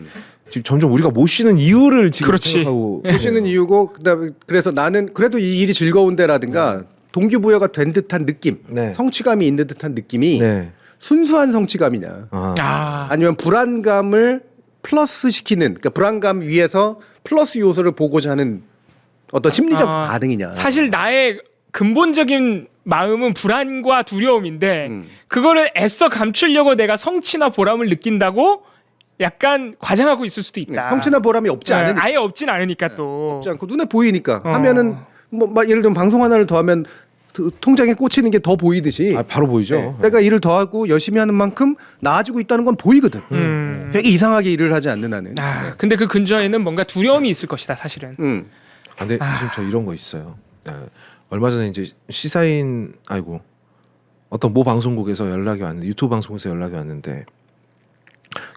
지금 점점 우리가 못 쉬는 이유를 지금 그렇지. 생각하고 못 쉬는 이유고 그다음에 그래서 나는 그래도 이 일이 즐거운데라든가 동기부여가 된 듯한 느낌, 네. 성취감이 있는 듯한 느낌이 네. 순수한 성취감이냐 아니면 불안감을 플러스 시키는 그러니까 불안감 위에서 플러스 요소를 보고자 하는 어떤 심리적 반응이냐. 사실 나의 근본적인 마음은 불안과 두려움인데 그거를 애써 감추려고 내가 성취나 보람을 느낀다고 약간 과장하고 있을 수도 있다. 성취나 보람이 없지 않으니까. 아예 없진 않으니까 또. 없지 않고 눈에 보이니까 하면은 뭐 막 예를 들면 방송 하나를 더 하면 통장에 꽂히는 게 더 보이듯이 바로 보이죠. 네. 내가 일을 더 하고 열심히 하는 만큼 나아지고 있다는 건 보이거든. 되게 이상하게 일을 하지 않는 한은. 네. 근데 그 근저에는 뭔가 두려움이 있을 것이다 사실은. 근데 지금 저 이런 거 있어요. 얼마 전에 이제 시사인 어떤 모 방송국에서 연락이 왔는데 유튜브 방송에서 연락이 왔는데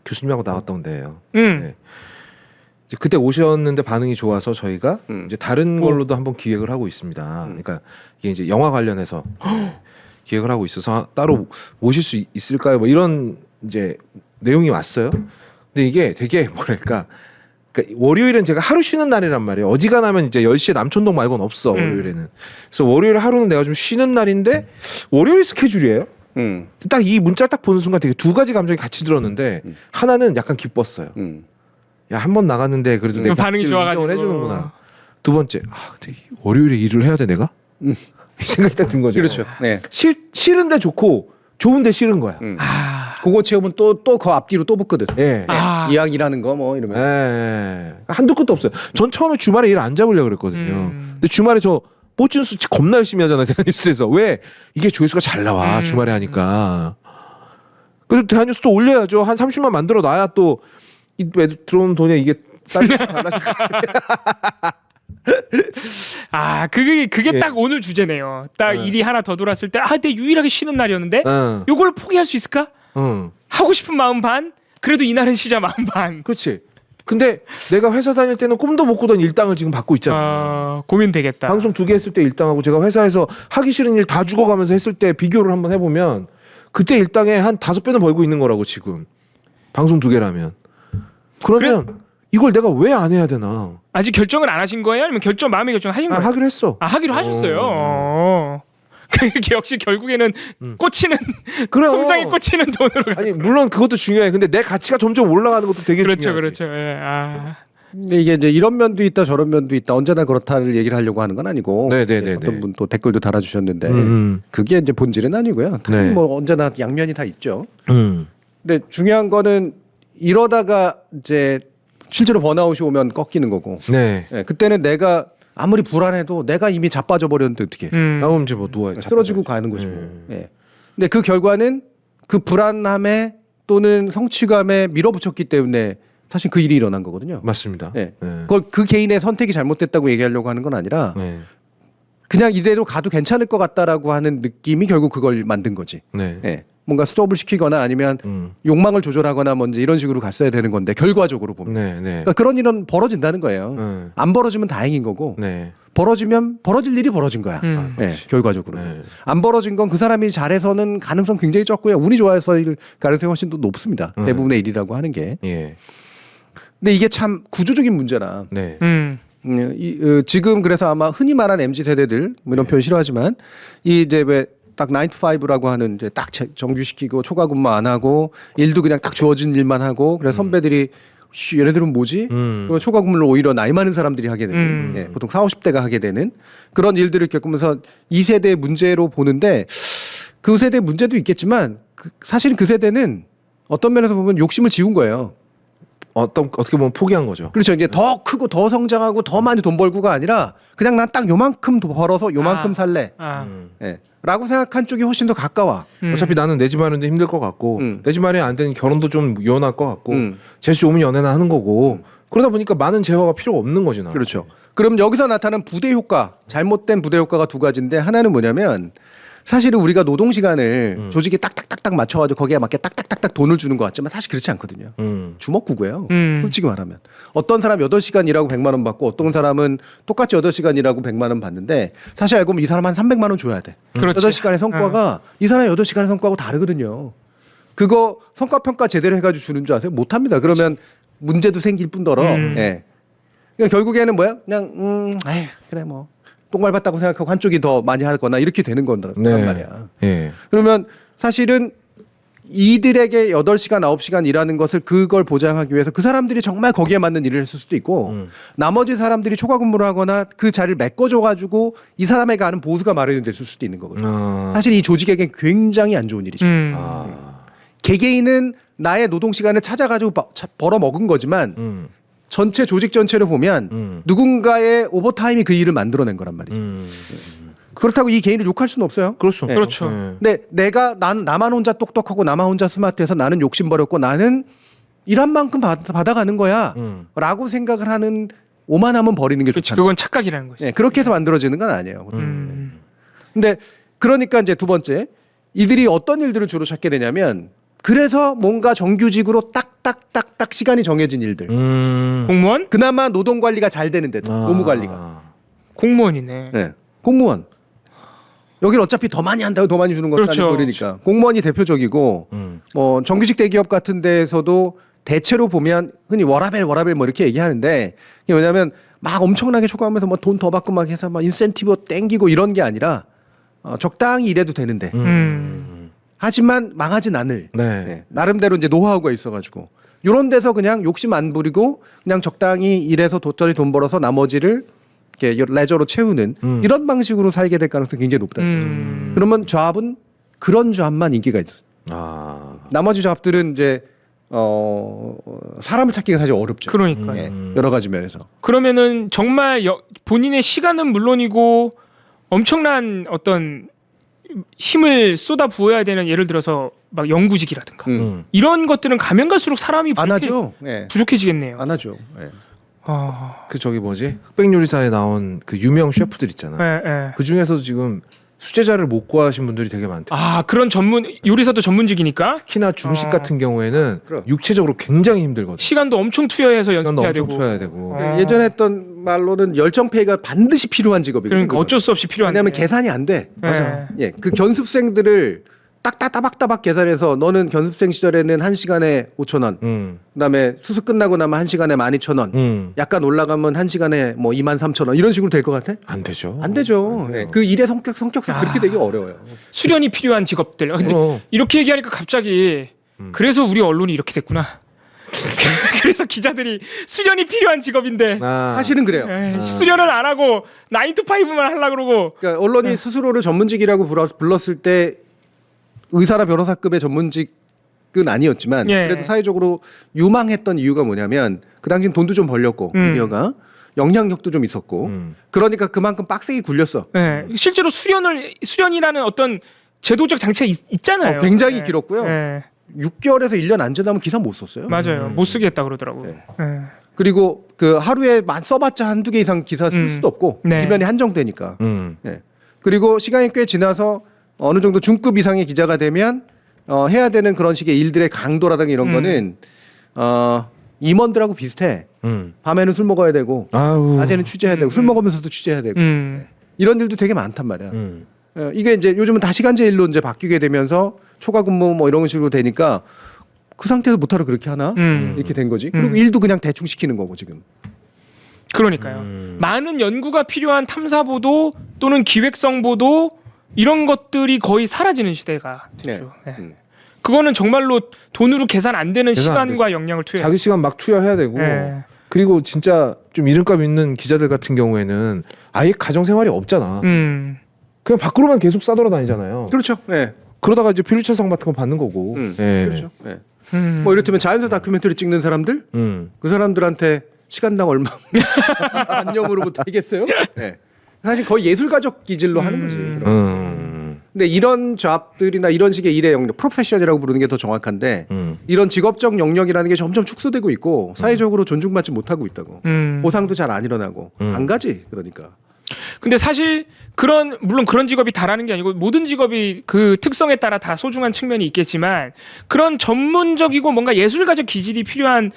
교수님하고 나갔다 온대요. 네. 이제 그때 오셨는데 반응이 좋아서 저희가 이제 다른 걸로도 한번 기획을 하고 있습니다. 그러니까 이게 이제 영화 관련해서 기획을 하고 있어서 따로 모실 수 있을까요? 뭐 이런 이제 내용이 왔어요. 근데 이게 되게 뭐랄까. 그러니까 월요일은 제가 하루 쉬는 날이란 말이에요. 어지간하면 이제 10시에 남촌동 말고는 없어 월요일에는. 그래서 월요일 하루는 내가 좀 쉬는 날인데 월요일 스케줄이에요. 딱 이 문자 딱 보는 순간 되게 두 가지 감정이 같이 들었는데 하나는 약간 기뻤어요. 야, 한 번 나갔는데 그래도 내가 반응이 좋아가지고 인정을 해주는구나. 두 번째, 근데 월요일에 일을 해야 돼 내가? 이 생각이 딱 든 거죠. 그렇죠. 네. 싫은데 좋고 좋은데 싫은 거야. 그거 채우면 또 그 앞뒤로 또 붙거든. 예. 이왕이라는 거 뭐 이러면. 예. 한도 끝도 없어요. 전 처음에 주말에 일 안 잡으려고 그랬거든요. 근데 주말에 저 뽀준 수치 겁나 열심히 하잖아요. 대한뉴스에서. 왜? 이게 조회수가 잘 나와. 주말에 하니까. 그래도 대한뉴스 또 올려야죠. 한 30만 만들어 놔야 또 들어오는 돈에 이게 쌀이 달라질 그게 예. 딱 오늘 주제네요. 딱 일이 하나 더 들어왔을 때 내 유일하게 쉬는 날이었는데 요걸 포기할 수 있을까? 하고 싶은 마음 반, 그래도 이날은 쉬자 마음 반. 그렇지. 근데 내가 회사 다닐 때는 꿈도 못 꾸던 일당을 지금 받고 있잖아. 고민되겠다. 방송 2개 했을 때 일당하고 제가 회사에서 하기 싫은 일 다 죽어가면서 했을 때 비교를 한번 해보면 그때 일당에 한 5배는 벌고 있는 거라고 지금. 방송 2개라면. 그러면 이걸 내가 왜 안 해야 되나? 아직 결정을 안 하신 거예요? 아니면 마음의 결정을 하신 거예요? 하기로 했어. 하기로 하셨어요. 그게 역시 결국에는 꽂히는 그래요. 통장에 꽂히는 돈으로. 아니 물론 그것도 중요해. 근데 내 가치가 점점 올라가는 것도 되게 그렇죠, 중요하지. 그렇죠. 예. 근데 이게 이제 이런 면도 있다 저런 면도 있다 언제나 그렇다를 얘기를 하려고 하는 건 아니고 네네네. 어떤 분 또 댓글도 달아주셨는데 그게 이제 본질은 아니고요. 네. 뭐 언제나 양면이 다 있죠. 음. 근데 중요한 거는 이러다가 이제 실제로 번아웃이 오면 꺾이는 거고. 네. 예, 그때는 내가 아무리 불안해도 내가 이미 자빠져 버렸는데 어떻게? 나오면 이제 뭐 누워 쓰러지고 가는 거지 뭐. 예. 근데 그 결과는 그 불안함에 또는 성취감에 밀어붙였기 때문에 사실 그 일이 일어난 거거든요. 맞습니다. 예. 그걸 그 개인의 선택이 잘못됐다고 얘기하려고 하는 건 아니라 네. 그냥 이대로 가도 괜찮을 것 같다라고 하는 느낌이 결국 그걸 만든 거지. 네. 예. 뭔가 스톱을 시키거나 아니면 욕망을 조절하거나 뭔지 이런 식으로 갔어야 되는 건데 결과적으로 보면 네. 네. 그러니까 그런 일은 벌어진다는 거예요. 안 벌어지면 다행인 거고 네. 벌어지면 벌어질 일이 벌어진 거야. 예, 결과적으로. 네. 안 벌어진 건 그 사람이 잘해서는 가능성 굉장히 적고요. 운이 좋아서일 가능성이 훨씬 더 높습니다. 대부분의 일이라고 하는 게. 예. 근데 이게 참 구조적인 문제라. 네. 지금 그래서 아마 흔히 말하는 MZ 세대들 뭐 이런 표현 싫어하지만 이 이제 왜 딱 9 to 5라고 하는 이제 딱 정규시키고 초과 근무 안 하고 일도 그냥 딱 주어진 일만 하고 그래서 선배들이 얘네들은 뭐지? 그럼 초과 근무를 오히려 나이 많은 사람들이 하게 되는 예, 보통 40, 50대가 하게 되는 그런 일들을 겪으면서 이 세대의 문제로 보는데 그 세대의 문제도 있겠지만 사실은 그 세대는 어떤 면에서 보면 욕심을 지운 거예요. 어떻게 보면 포기한 거죠. 그렇죠. 이제 더 크고 더 성장하고 더 많이 돈 벌고가 아니라 그냥 난 딱 요만큼 벌어서 요만큼 살래. 예. 라고 생각한 쪽이 훨씬 더 가까워. 어차피 나는 내 집 마련도 힘들 것 같고 내 집 마련이 안 되는 결혼도 좀 유연할 것 같고 재수 좋으면 연애나 하는 거고 그러다 보니까 많은 재화가 필요가 없는 거지 나. 그렇죠. 그럼 여기서 나타나는 부대 효과, 잘못된 부대 효과가 두 가지인데 하나는 뭐냐면 사실은 우리가 노동 시간을 조직에 딱딱딱딱 맞춰가지고 거기에 맞게 딱딱딱딱 돈을 주는 것 같지만 사실 그렇지 않거든요. 주먹구구예요. 솔직히 말하면. 어떤 사람 8시간 일하고 100만 원 받고 어떤 사람은 똑같이 8시간 일하고 100만 원 받는데 사실 알고 보면 이 사람 한 300만 원 줘야 돼. 그렇지. 8시간의 성과가 이 사람 8시간의 성과하고 다르거든요. 그거 성과평가 제대로 해가지고 주는 줄 아세요? 못합니다. 그러면 문제도 생길 뿐더러 예. 그러니까 결국에는 뭐야? 그냥 에이, 그래 뭐. 똥 밟았다고 생각하고 한쪽이 더 많이 하거나 이렇게 되는 거란 말이야. 예. 그러면 사실은 이들에게 8시간, 9시간 일하는 것을 그걸 보장하기 위해서 그 사람들이 정말 거기에 맞는 일을 했을 수도 있고 나머지 사람들이 초과 근무를 하거나 그 자리를 메꿔줘가지고 이 사람에게 하는 보수가 마련이 됐을 수도 있는 거거든요. 사실 이 조직에겐 굉장히 안 좋은 일이죠. 개개인은 나의 노동 시간을 찾아가지고 벌어 먹은 거지만 전체 조직 전체를 보면 누군가의 오버타임이 그 일을 만들어낸 거란 말이죠. 그렇다고 이 개인을 욕할 수는 없어요. 그렇죠. 네. 그렇죠. 근데 나만 혼자 똑똑하고 나만 혼자 스마트해서 나는 욕심 버렸고 나는 일한 만큼 받아가는 거야 라고 생각을 하는 오만함은 버리는 게 좋다. 그건 착각이라는 거죠. 네, 그렇게 해서 만들어지는 건 아니에요. 근데 그러니까 이제 두 번째 이들이 어떤 일들을 주로 찾게 되냐면 그래서 뭔가 정규직으로 딱딱딱딱 시간이 정해진 일들. 공무원? 그나마 노동 관리가 잘 되는 데도 노무 관리가. 공무원이네. 네. 공무원. 여기는 어차피 더 많이 한다고 더 많이 주는 것도 그렇죠. 아니고 그러니까 공무원이 대표적이고 뭐 정규직 대기업 같은 데에서도 대체로 보면 흔히 워라벨 뭐 이렇게 얘기하는데 이게 뭐냐면 막 엄청나게 초과하면서 뭐 돈 더 받고 막 해서 막 인센티브 땡기고 이런 게 아니라 적당히 일해도 되는데 하지만 망하진 않을 네. 나름대로 이제 노하우가 있어가지고 이런 데서 그냥 욕심 안 부리고 그냥 적당히 일해서 도저히 돈 벌어서 나머지를 이렇게 레저로 채우는 이런 방식으로 살게 될 가능성이 굉장히 높다. 그러면 잡은 그런 잡만 인기가 있어. 나머지 잡들은 이제 사람을 찾기가 사실 어렵죠. 그러니까 여러 가지 면에서. 그러면은 정말 본인의 시간은 물론이고 엄청난 어떤 힘을 쏟아 부어야 되는 예를 들어서 막 연구직이라든가 이런 것들은 가면 갈수록 사람이 안 하죠. 네. 부족해지겠네요. 안 하죠. 네. 그 저기 뭐지 흑백 요리사에 나온 그 유명 셰프들 있잖아. 네, 네. 그 중에서도 지금 수제자를 못 구하신 분들이 되게 많대요. 아 그런 전문 요리사도 전문직이니까 특히나 중식 같은 경우에는 그럼. 육체적으로 굉장히 힘들거든. 시간도 엄청 투여해서 시간도 연습해야 엄청 되고. 쳐야 되고. 예전에 했던 말로는 열정페이가 반드시 필요한 직업이거든요. 그러니까 어쩔 수 없이 필요한데. 왜냐하면 계산이 안 돼. 맞아. 예, 그 견습생들을 따박따박 계산해서 너는 견습생 시절에는 1시간에 5,000원. 그다음에 수습 끝나고 나면 1시간에 12,000원. 약간 올라가면 1시간에 뭐 23,000원 이런 식으로 될 것 같아? 안 되죠. 안 되죠. 예, 그 일의 성격상 그렇게 되기 어려워요. 수련이 필요한 직업들. 근데 이렇게 얘기하니까 갑자기 그래서 우리 언론이 이렇게 됐구나. 그래서 기자들이 수련이 필요한 직업인데 사실은 그래요. 수련을 안 하고 9 to 5만 하려고 그러고. 그러니까 언론이 스스로를 전문직이라고 불렀을 때 의사나 변호사급의 전문직은 아니었지만 예. 그래도 사회적으로 유망했던 이유가 뭐냐면 그 당시엔 돈도 좀 벌렸고 미디어가 영향력도 좀 있었고 그러니까 그만큼 빡세게 굴렸어. 네. 실제로 수련이라는 어떤 제도적 장치가 있잖아요. 굉장히 네. 길었고요. 네. 6개월에서 1년 안 지나면 기사 못 썼어요. 맞아요. 못 쓰게 했다 그러더라고. 네. 네. 그리고 그 하루에 써봤자 한두 개 이상 기사 쓸 수도 없고 네. 기면이 한정되니까. 네. 그리고 시간이 꽤 지나서 어느 정도 중급 이상의 기자가 되면 해야 되는 그런 식의 일들의 강도라든가 이런 거는 임원들하고 비슷해. 밤에는 술 먹어야 되고 낮에는 취재해야 되고 술 먹으면서도 취재해야 되고 이런 일도 되게 많단 말이야. 이게 이제 요즘은 다 시간제 일로 이제 바뀌게 되면서 초과 근무 뭐 이런 식으로 되니까 그 상태에서 못하러 그렇게 하나 이렇게 된 거지. 그리고 일도 그냥 대충 시키는 거고 지금. 그러니까요. 많은 연구가 필요한 탐사 보도 또는 기획성 보도 이런 것들이 거의 사라지는 시대가 됐죠. 네. 그거는 정말로 돈으로 계산 안 되는 시간과 역량을 투여. 자기 시간 막 투여해야 되고. 네. 그리고 진짜 좀 이름값 있는 기자들 같은 경우에는 아예 가정 생활이 없잖아. 그냥 밖으로만 계속 싸돌아다니잖아요. 그렇죠. 네. 그러다가 이제 필리처상 같은 거 받는 거고. 네. 그렇죠. 네. 뭐 이를테면 자연사 다큐멘터리 찍는 사람들 그 사람들한테 시간당 얼마 안녕으로부터 되겠어요? 네. 사실 거의 예술가적 기질로 하는 거지. 근데 이런 잡들이나 이런 식의 일의 영역, 프로페셔널이라고 부르는 게 더 정확한데 이런 직업적 영역이라는 게 점점 축소되고 있고 사회적으로 존중받지 못하고 있다고. 보상도 잘 안 일어나고 안 가지. 그러니까. 근데 사실 물론 그런 직업이 다라는 게 아니고 모든 직업이 그 특성에 따라 다 소중한 측면이 있겠지만 그런 전문적이고 뭔가 예술가적 기질이 필요한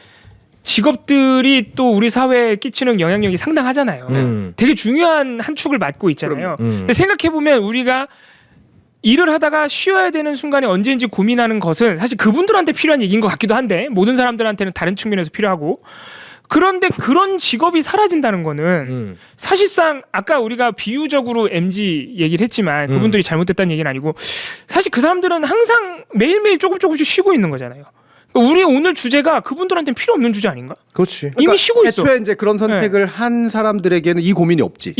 직업들이 또 우리 사회에 끼치는 영향력이 상당하잖아요. 되게 중요한 한 축을 맡고 있잖아요. 근데 생각해보면 우리가 일을 하다가 쉬어야 되는 순간이 언제인지 고민하는 것은 사실 그분들한테 필요한 얘기인 것 같기도 한데 모든 사람들한테는 다른 측면에서 필요하고 그런데 그런 직업이 사라진다는 거는 사실상 아까 우리가 비유적으로 MG 얘기를 했지만 그분들이 잘못됐다는 얘기는 아니고 사실 그 사람들은 항상 매일매일 조금씩 쉬고 있는 거잖아요. 우리 오늘 주제가 그분들한테는 필요 없는 주제 아닌가? 그렇지. 이미 쉬고 있어. 애초에 이제 그런 선택을 한 사람들에게는 이 고민이 없지.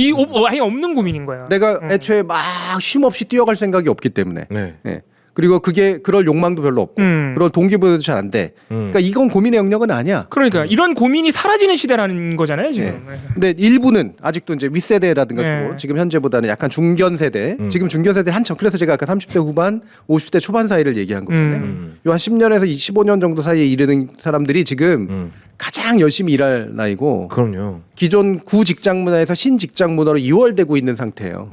아예 없는 고민인 거야. 내가 애초에 막 쉼 없이 뛰어갈 생각이 없기 때문에. 네. 네. 그리고 그게 그럴 욕망도 별로 없고 그런 동기부여도 잘 안 돼. 그러니까 이건 고민의 영역은 아니야. 그러니까 이런 고민이 사라지는 시대라는 거잖아요 지금. 네. 근데 일부는 아직도 이제 윗세대라든가 네. 지금 현재보다는 약간 중견 세대. 지금 중견 세대 한참. 그래서 제가 아까 30대 후반, 50대 초반 사이를 얘기한 거잖아요. 요 한 10년에서 15년 정도 사이에 이르는 사람들이 지금 가장 열심히 일할 나이고. 그럼요. 기존 구 직장 문화에서 신 직장 문화로 이월되고 있는 상태예요.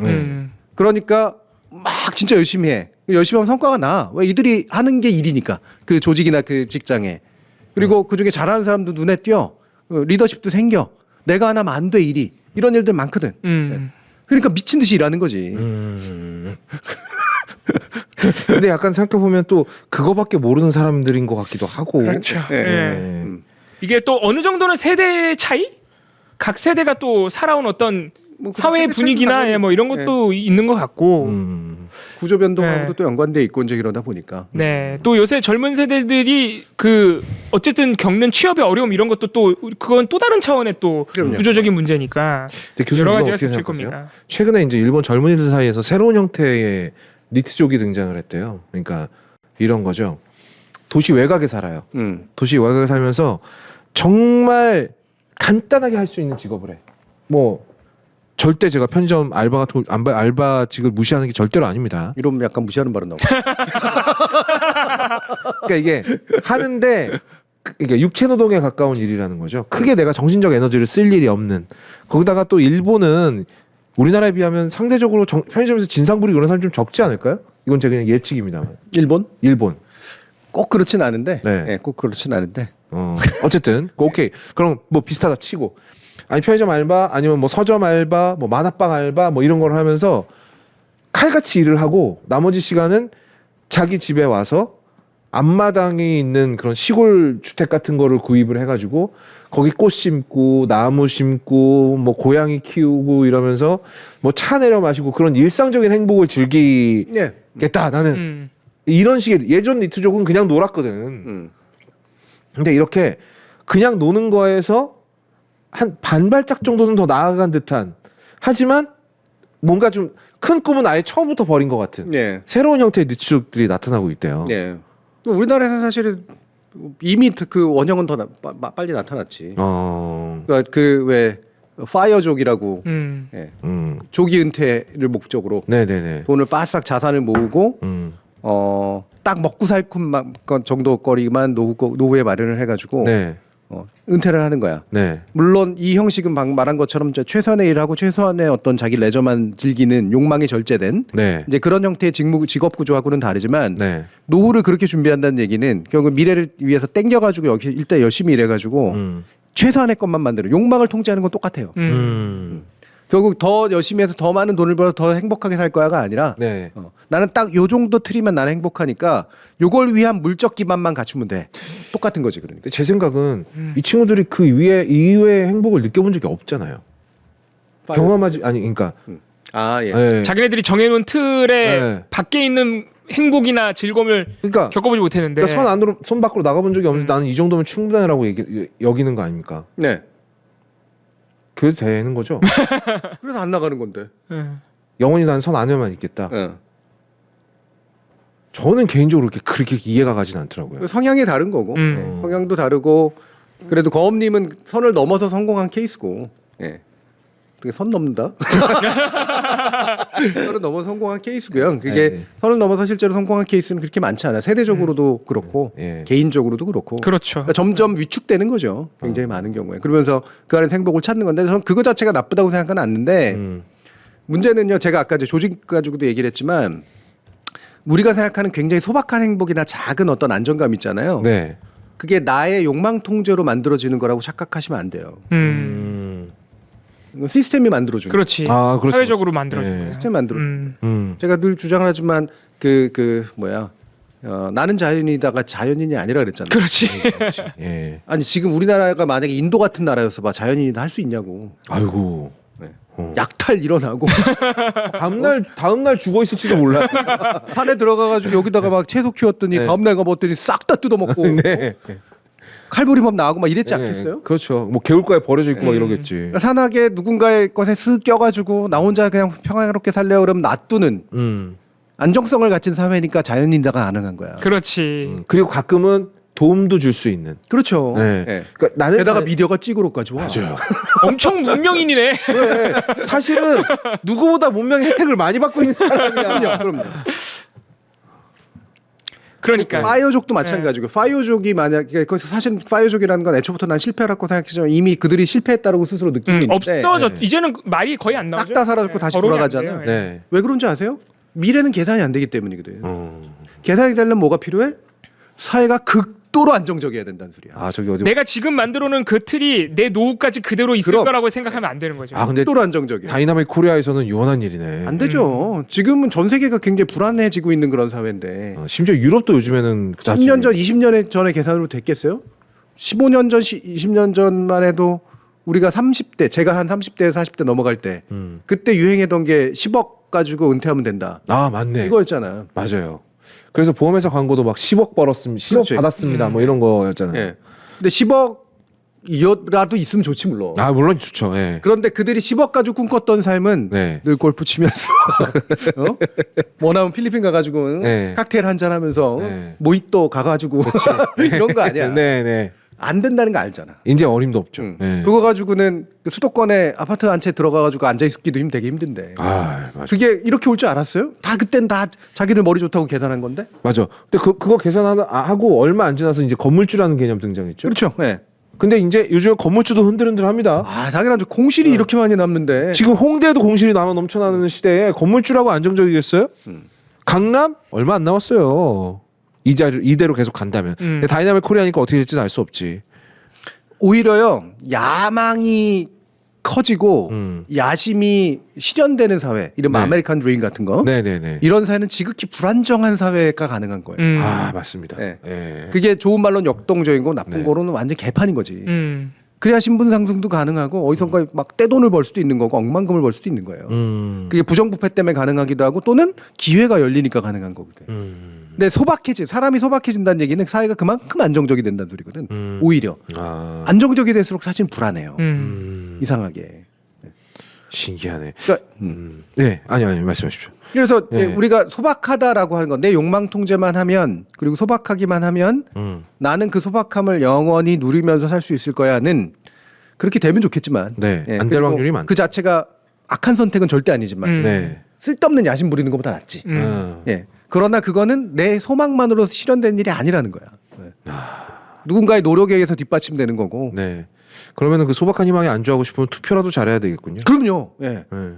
그러니까 막 진짜 열심히 해. 열심히 하면 성과가 나. 왜 이들이 하는 게 일이니까. 그 조직이나 그 직장에. 그리고 그중에 잘하는 사람도 눈에 띄어. 리더십도 생겨. 내가 하나면 안 돼 일이. 이런 일들 많거든. 그러니까 미친 듯이 일하는 거지. 근데 약간 생각해보면 또 그거밖에 모르는 사람들인 것 같기도 하고. 그렇죠. 네. 네. 이게 또 어느 정도는 세대 차이? 각 세대가 또 살아온 어떤 뭐 사회 분위기나 뭐 이런 것도 있는 것 같고. 구조 변동하고도 네. 또 연관돼 있고 이제 이러다 보니까. 네. 또 요새 젊은 세대들이 어쨌든 겪는 취업의 어려움 이런 것도 또 그건 또 다른 차원의 또 그럼요. 구조적인 문제니까 교수님 여러 이거 가지가 어떻게 겹칠 생각하세요? 겁니다. 최근에 이제 일본 젊은이들 사이에서 새로운 형태의 니트족이 등장을 했대요. 그러니까 이런 거죠. 도시 외곽에 살아요. 도시 외곽에 살면서 정말 간단하게 할 수 있는 직업을 해. 뭐 절대 제가 편의점 알바 같은 거 알바직을 무시하는 게 절대로 아닙니다. 이러면 약간 무시하는 발언 나오고. 그러니까 이게 하는데 이게 육체 노동에 가까운 일이라는 거죠. 크게 내가 정신적 에너지를 쓸 일이 없는. 거기다가 또 일본은 우리나라에 비하면 상대적으로 편의점에서 진상 부리고 이런 사람이 좀 적지 않을까요? 이건 제 그냥 예측입니다만. 일본? 일본. 꼭 그렇진 않은데. 네. 네, 꼭 그렇진 않은데. 어쨌든 오케이. 그럼 뭐 비슷하다 치고. 아니 편의점 알바 아니면 뭐 서점 알바 뭐 만화방 알바 뭐 이런 걸 하면서 칼같이 일을 하고 나머지 시간은 자기 집에 와서 앞마당에 있는 그런 시골 주택 같은 거를 구입을 해가지고 거기 꽃 심고 나무 심고 뭐 고양이 키우고 이러면서 뭐 차 내려 마시고 그런 일상적인 행복을 즐기겠다 나는 이런 식의 예전 니트족은 그냥 놀았거든. 근데 이렇게 그냥 노는 거에서 한 반발짝 정도는 더 나아간 듯한 하지만 뭔가 좀 큰 꿈은 아예 처음부터 버린 것 같은 새로운 형태의 니트족들이 나타나고 있대요. 네. 우리나라에서는 사실은 이미 그 원형은 더 빨리 나타났지. 그러니까 그 왜 파이어족이라고 조기 은퇴를 목적으로 네네네. 돈을 바싹 자산을 모으고 딱 먹고 살 정도 거리만 노후에 마련을 해가지고 네. 은퇴를 하는 거야. 네. 물론 이 형식은 방금 말한 것처럼 최선의 일하고 최소한의 어떤 자기 레저만 즐기는 욕망이 절제된 네. 이제 그런 형태의 직업 구조하고는 다르지만 네. 노후를 그렇게 준비한다는 얘기는 결국 미래를 위해서 땡겨가지고 여기 일단 열심히 일해가지고 최소한의 것만 만들어 욕망을 통제하는 건 똑같아요. 결국 더 열심히 해서 더 많은 돈을 벌어 더 행복하게 살 거야가 아니라 네. 나는 딱 요 정도 틀이면 나는 행복하니까 요걸 위한 물적 기반만 갖추면 돼. 똑같은 거지 그러니까. 근데 제 생각은 이 친구들이 그 이외의 행복을 느껴본 적이 없잖아요. 경험하지 아니 그러니까 예. 네. 자기네들이 정해놓은 틀에 밖에 있는 행복이나 즐거움을 그러니까 겪어보지 못했는데 그러니까 손 밖으로 나가본 적이 없는데 나는 이 정도면 충분하라고 여기는 거 아닙니까? 네. 그래도 되는 거죠. 그래서 안 나가는 건데. 영원히 나는 선 안에만 있겠다. 네. 저는 개인적으로 그렇게 이해가 가진 않더라고요. 성향이 다른 거고 성향도 다르고 그래도 거엄님은 선을 넘어서 성공한 케이스고. 예. 그게 선 넘는다. 선을 넘어서 성공한 케이스고요. 그게 선을 넘어서 실제로 성공한 케이스는 그렇게 많지 않아요. 세대적으로도 그렇고 개인적으로도 그렇고. 그렇죠. 그러니까 점점 위축되는 거죠. 굉장히 많은 경우에. 그러면서 그 안에 행복을 찾는 건데 저는 그거 자체가 나쁘다고 생각은 않는데 문제는요. 제가 아까 이제 조직 가지고도 얘기를 했지만 우리가 생각하는 굉장히 소박한 행복이나 작은 어떤 안정감 있잖아요. 네. 그게 나의 욕망 통제로 만들어지는 거라고 착각하시면 안 돼요. 이건 시스템이 만들어주는. 그렇지. 그렇죠. 사회적으로 만들어주는 네. 시스템이 만들어주는. 제가 늘 주장을 하지만 나는 자연이다가 자연인이 아니라 그랬잖아요. 그렇지. 예. 아니 지금 우리나라가 만약에 인도 같은 나라였어 봐 자연인이다 할 수 있냐고. 아이고. 약탈 일어나고 다음날 죽어 있을지도 몰라. 판에 들어가가지고 여기다가 막 채소 키웠더니 다음날 가봤더니 싹 다 뜯어먹고 네. 칼부림업 나오고 막 이랬지 않겠어요? 그렇죠. 뭐 개울가에 버려져 있고 막 이러겠지. 그러니까 산악에 누군가의 것에 쓱 껴가지고 나 혼자 그냥 평화롭게 살려 그러면 놔두는 안정성을 갖춘 사회니까 자연인자가 가능한 거야. 그렇지. 그리고 가끔은 도움도 줄 수 있는. 그렇죠. 네. 네. 그러니까 나는 게다가 미디어가 찌그러까지 와. 맞아요. 엄청 문명인이네. 그래. 사실은 누구보다 문명의 혜택을 많이 받고 있는 사람이야. 그럼요. 그러니까 파이어족도 마찬가지고 파이어족이 만약에 사실 파이어족이라는 건 애초부터 난 실패라고 생각했지만 이미 그들이 실패했다고 스스로 느끼고 있는데 없어져. 이제는 말이 거의 안 나오죠. 싹 다 사라졌고 다시 거론이 안 돌아가잖아요. 돼요. 왜 그런지 아세요? 미래는 계산이 안 되기 때문이거든. 계산이 되려면 뭐가 필요해? 사회가 극도로 안정적이어야 된다는 소리야. 저기 어디 내가 지금 만들어놓은 그 틀이 내 노후까지 그대로 있을 거라고 생각하면 안 되는 거죠. 근데 극도로 안정적이야. 다이나믹 코리아에서는 유한한 일이네. 안 되죠. 지금은 전 세계가 굉장히 불안해지고 있는 그런 사회인데. 심지어 유럽도 요즘에는 10년 전, 20년 전의 계산으로 됐겠어요? 15년 전, 20년 전만 해도 우리가 30대, 제가 한 30대, 40대 넘어갈 때 그때 유행했던 게 10억 가지고 은퇴하면 된다. 맞네. 이거였잖아. 맞아요. 그래서 보험회사 광고도 막 10억 벌었습니다. 10억 그렇지. 받았습니다. 뭐 이런 거였잖아요. 예. 근데 10억이라도 있으면 좋지 물론. 물론 좋죠. 예. 그런데 그들이 10억 가지고 꿈꿨던 삶은 늘 골프 치면서 원하면 필리핀 가가지고 칵테일 한잔 하면서 모히또 가가지고 이런 거 아니야. 네. 안 된다는 거 알잖아. 이제 어림도 없죠. 그거 가지고는 그 수도권에 아파트 한 채 들어가가지고 앉아 있기도 되게 힘든데. 맞아. 그게 이렇게 올 줄 알았어요? 다 그땐 다 자기들 머리 좋다고 계산한 건데. 맞아. 근데 그거 계산하고 얼마 안 지나서 이제 건물주라는 개념 등장했죠. 그렇죠. 네. 근데 이제 요즘 건물주도 흔들흔들합니다. 아 당연하죠. 공실이 이렇게 많이 남는데 지금 홍대에도 공실이 남아 넘쳐나는 시대에 건물주라고 안정적이겠어요? 강남 얼마 안 남았어요. 이대로 계속 간다면. 근데 다이나믹 코리아니까 어떻게 될지는 알 수 없지. 오히려요 야망이 커지고 야심이 실현되는 사회, 이른바 네. 아메리칸 드림 같은 거, 네네네. 이런 사회는 지극히 불안정한 사회가 가능한 거예요. 아 맞습니다. 네. 예. 그게 좋은 말로는 역동적이고 나쁜 네. 거로는 완전 개판인 거지. 그래야 신분 상승도 가능하고 어디선가 막 떼돈을 벌 수도 있는 거고 억만금을 벌 수도 있는 거예요. 그게 부정부패 때문에 가능하기도 하고 또는 기회가 열리니까 가능한 거거든. 근데 사람이 소박해진다는 얘기는 사회가 그만큼 안정적이 된다는 소리거든. 오히려 안정적이 될수록 사실 불안해요. 이상하게. 신기하네. 그러니까, 네, 아니 말씀하십시오. 그래서 네. 우리가 소박하다라고 하는 건 내 욕망 통제만 하면, 그리고 소박하기만 하면 나는 그 소박함을 영원히 누리면서 살 수 있을 거야는 그렇게 되면 좋겠지만, 네, 예, 안 될 그리고 확률이 많다. 그 자체가 악한 선택은 절대 아니지만 네. 쓸데없는 야심 부리는 것보다 낫지. 예. 그러나 그거는 내 소망만으로 실현된 일이 아니라는 거야. 네. 누군가의 노력에 의해서 뒷받침되는 거고. 네. 그러면은 그 소박한 희망에 안주하고 싶으면 투표라도 잘해야 되겠군요. 그럼요. 예. 네.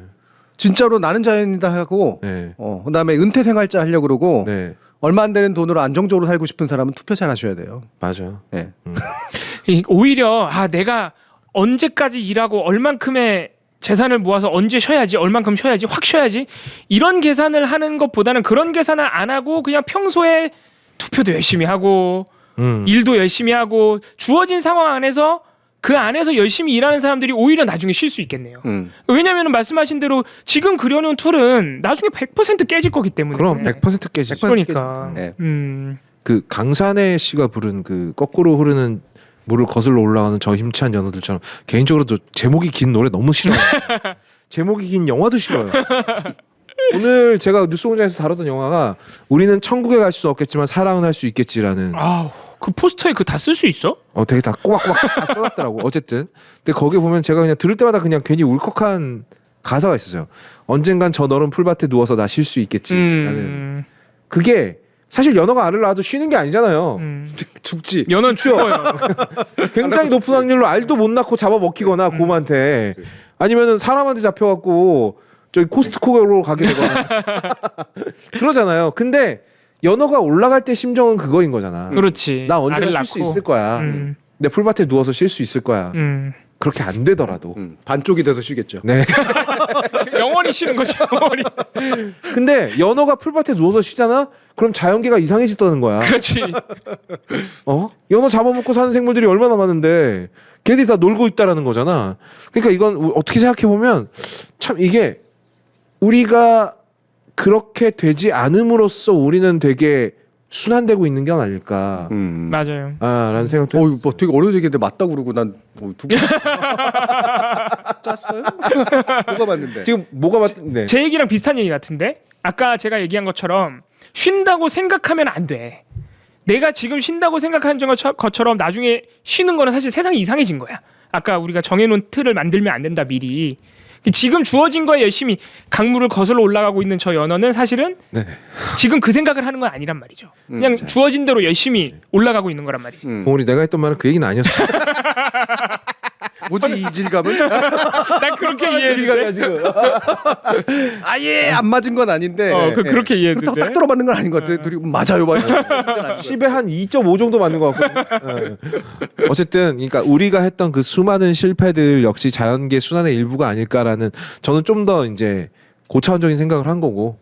진짜로 나는 자연이다 하고, 네. 그다음에 은퇴 생활자 하려고 그러고, 네. 얼마 안 되는 돈으로 안정적으로 살고 싶은 사람은 투표 잘 하셔야 돼요. 맞아. 예. 오히려 내가 언제까지 일하고 얼만큼의 재산을 모아서 언제 쉬어야지, 얼만큼 쉬어야지, 확 쉬어야지, 이런 계산을 하는 것보다는 그런 계산을 안 하고 그냥 평소에 투표도 열심히 하고 일도 열심히 하고 주어진 상황 안에서 그 안에서 열심히 일하는 사람들이 오히려 나중에 쉴 수 있겠네요. 왜냐하면 말씀하신 대로 지금 그려놓은 틀은 나중에 100% 깨질 거기 때문에. 그럼 100% 깨지죠. 그러니까. 네. 그 강산의 씨가 부른 그 거꾸로 흐르는 물을 거슬러 올라가는 저 힘찬 연어들처럼 개인적으로도 제목이 긴 노래 너무 싫어요. 제목이 긴 영화도 싫어요. 오늘 제가 뉴스공장에서 다뤘던 영화가 우리는 천국에 갈 수 없겠지만 사랑은 할 수 있겠지라는. 아우, 그 포스터에 그 다 쓸 수 있어? 되게 다 꼬박꼬박 다 써놨더라고. 어쨌든 근데 거기 보면 제가 그냥 들을 때마다 그냥 괜히 울컥한 가사가 있었어요. 언젠간 저 너른 풀밭에 누워서 나 쉴 수 있겠지라는. 그게 사실 연어가 알을 낳아도 쉬는 게 아니잖아요. 죽지. 연어는 죽어요. 굉장히 높은 확률로 알도 못 낳고 잡아 먹히거나 곰한테 아니면은 사람한테 잡혀갖고 저기 코스트코로 가게 되거나 그러잖아요. 근데 연어가 올라갈 때 심정은 그거인 거잖아. 그렇지. 나 언제나 알을 쉴 수 낳고. 있을 거야. 내 풀밭에 누워서 쉴 수 있을 거야. 그렇게 안 되더라도. 반쪽이 돼서 쉬겠죠. 네. 영원히 쉬는 거죠. 영원히. 근데 연어가 풀밭에 누워서 쉬잖아. 그럼 자연계가 이상해지다는 거야. 그렇지. 연어 잡아먹고 사는 생물들이 얼마나 많은데 걔들이 다 놀고 있다라는 거잖아. 그러니까 이건 어떻게 생각해 보면 참 이게 우리가 그렇게 되지 않음으로써 우리는 되게 순환되고 있는 게 아닐까. 맞아요. 라는 생각도. 뭐 되게 어려운 얘기인데 맞다고 그러고 난 두 번 짰어요? 뭐가 맞는데? 지금 뭐가 맞네. 제 얘기랑 비슷한 얘기 같은데 아까 제가 얘기한 것처럼 쉰다고 생각하면 안 돼. 내가 지금 쉰다고 생각하는 것처럼 나중에 쉬는 거는 사실 세상이 이상해진 거야. 아까 우리가 정해놓은 틀을 만들면 안 된다 미리. 지금 주어진 거에 열심히 강물을 거슬러 올라가고 있는 저 연어는 사실은 네. 지금 그 생각을 하는 건 아니란 말이죠. 그냥 주어진 대로 열심히 올라가고 있는 거란 말이죠. 봉우리 내가 했던 말은 그 얘기는 아니었어. 뭐지 이 질감은? 난 그렇게 이해했는데. 아예 안 맞은 건 아닌데. 그렇게 이해했는데. 딱 들어맞는 건 아닌 것 같아. 둘이 맞아요. 10에 한 2.5 정도 맞는 것 같고. 어쨌든 그러니까 우리가 했던 그 수많은 실패들 역시 자연계 순환의 일부가 아닐까라는 저는 좀 더 이제 고차원적인 생각을 한 거고.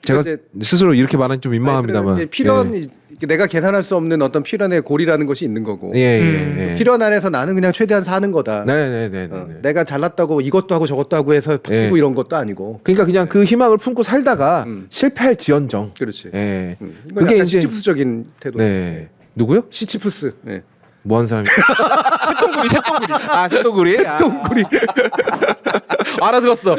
제가 스스로 이렇게 말하는 좀 민망합니다만. 필연 내가 계산할 수 없는 어떤 필연의 고리라는 것이 있는 거고. 예. 필연 안에서 나는 그냥 최대한 사는 거다. 네네네. 내가 잘났다고 이것도 하고 저것도 하고 해서 바뀌고 이런 것도 아니고. 그러니까 그냥 그 희망을 품고 살다가 실패할지언정. 그렇지. 예. 그게 이제 시치프스적인 태도. 네. 누구요? 시치프스. 네. 뭐 하는 사람이? 새똥구리. 새똥구리. 새똥구리. 알아들었어.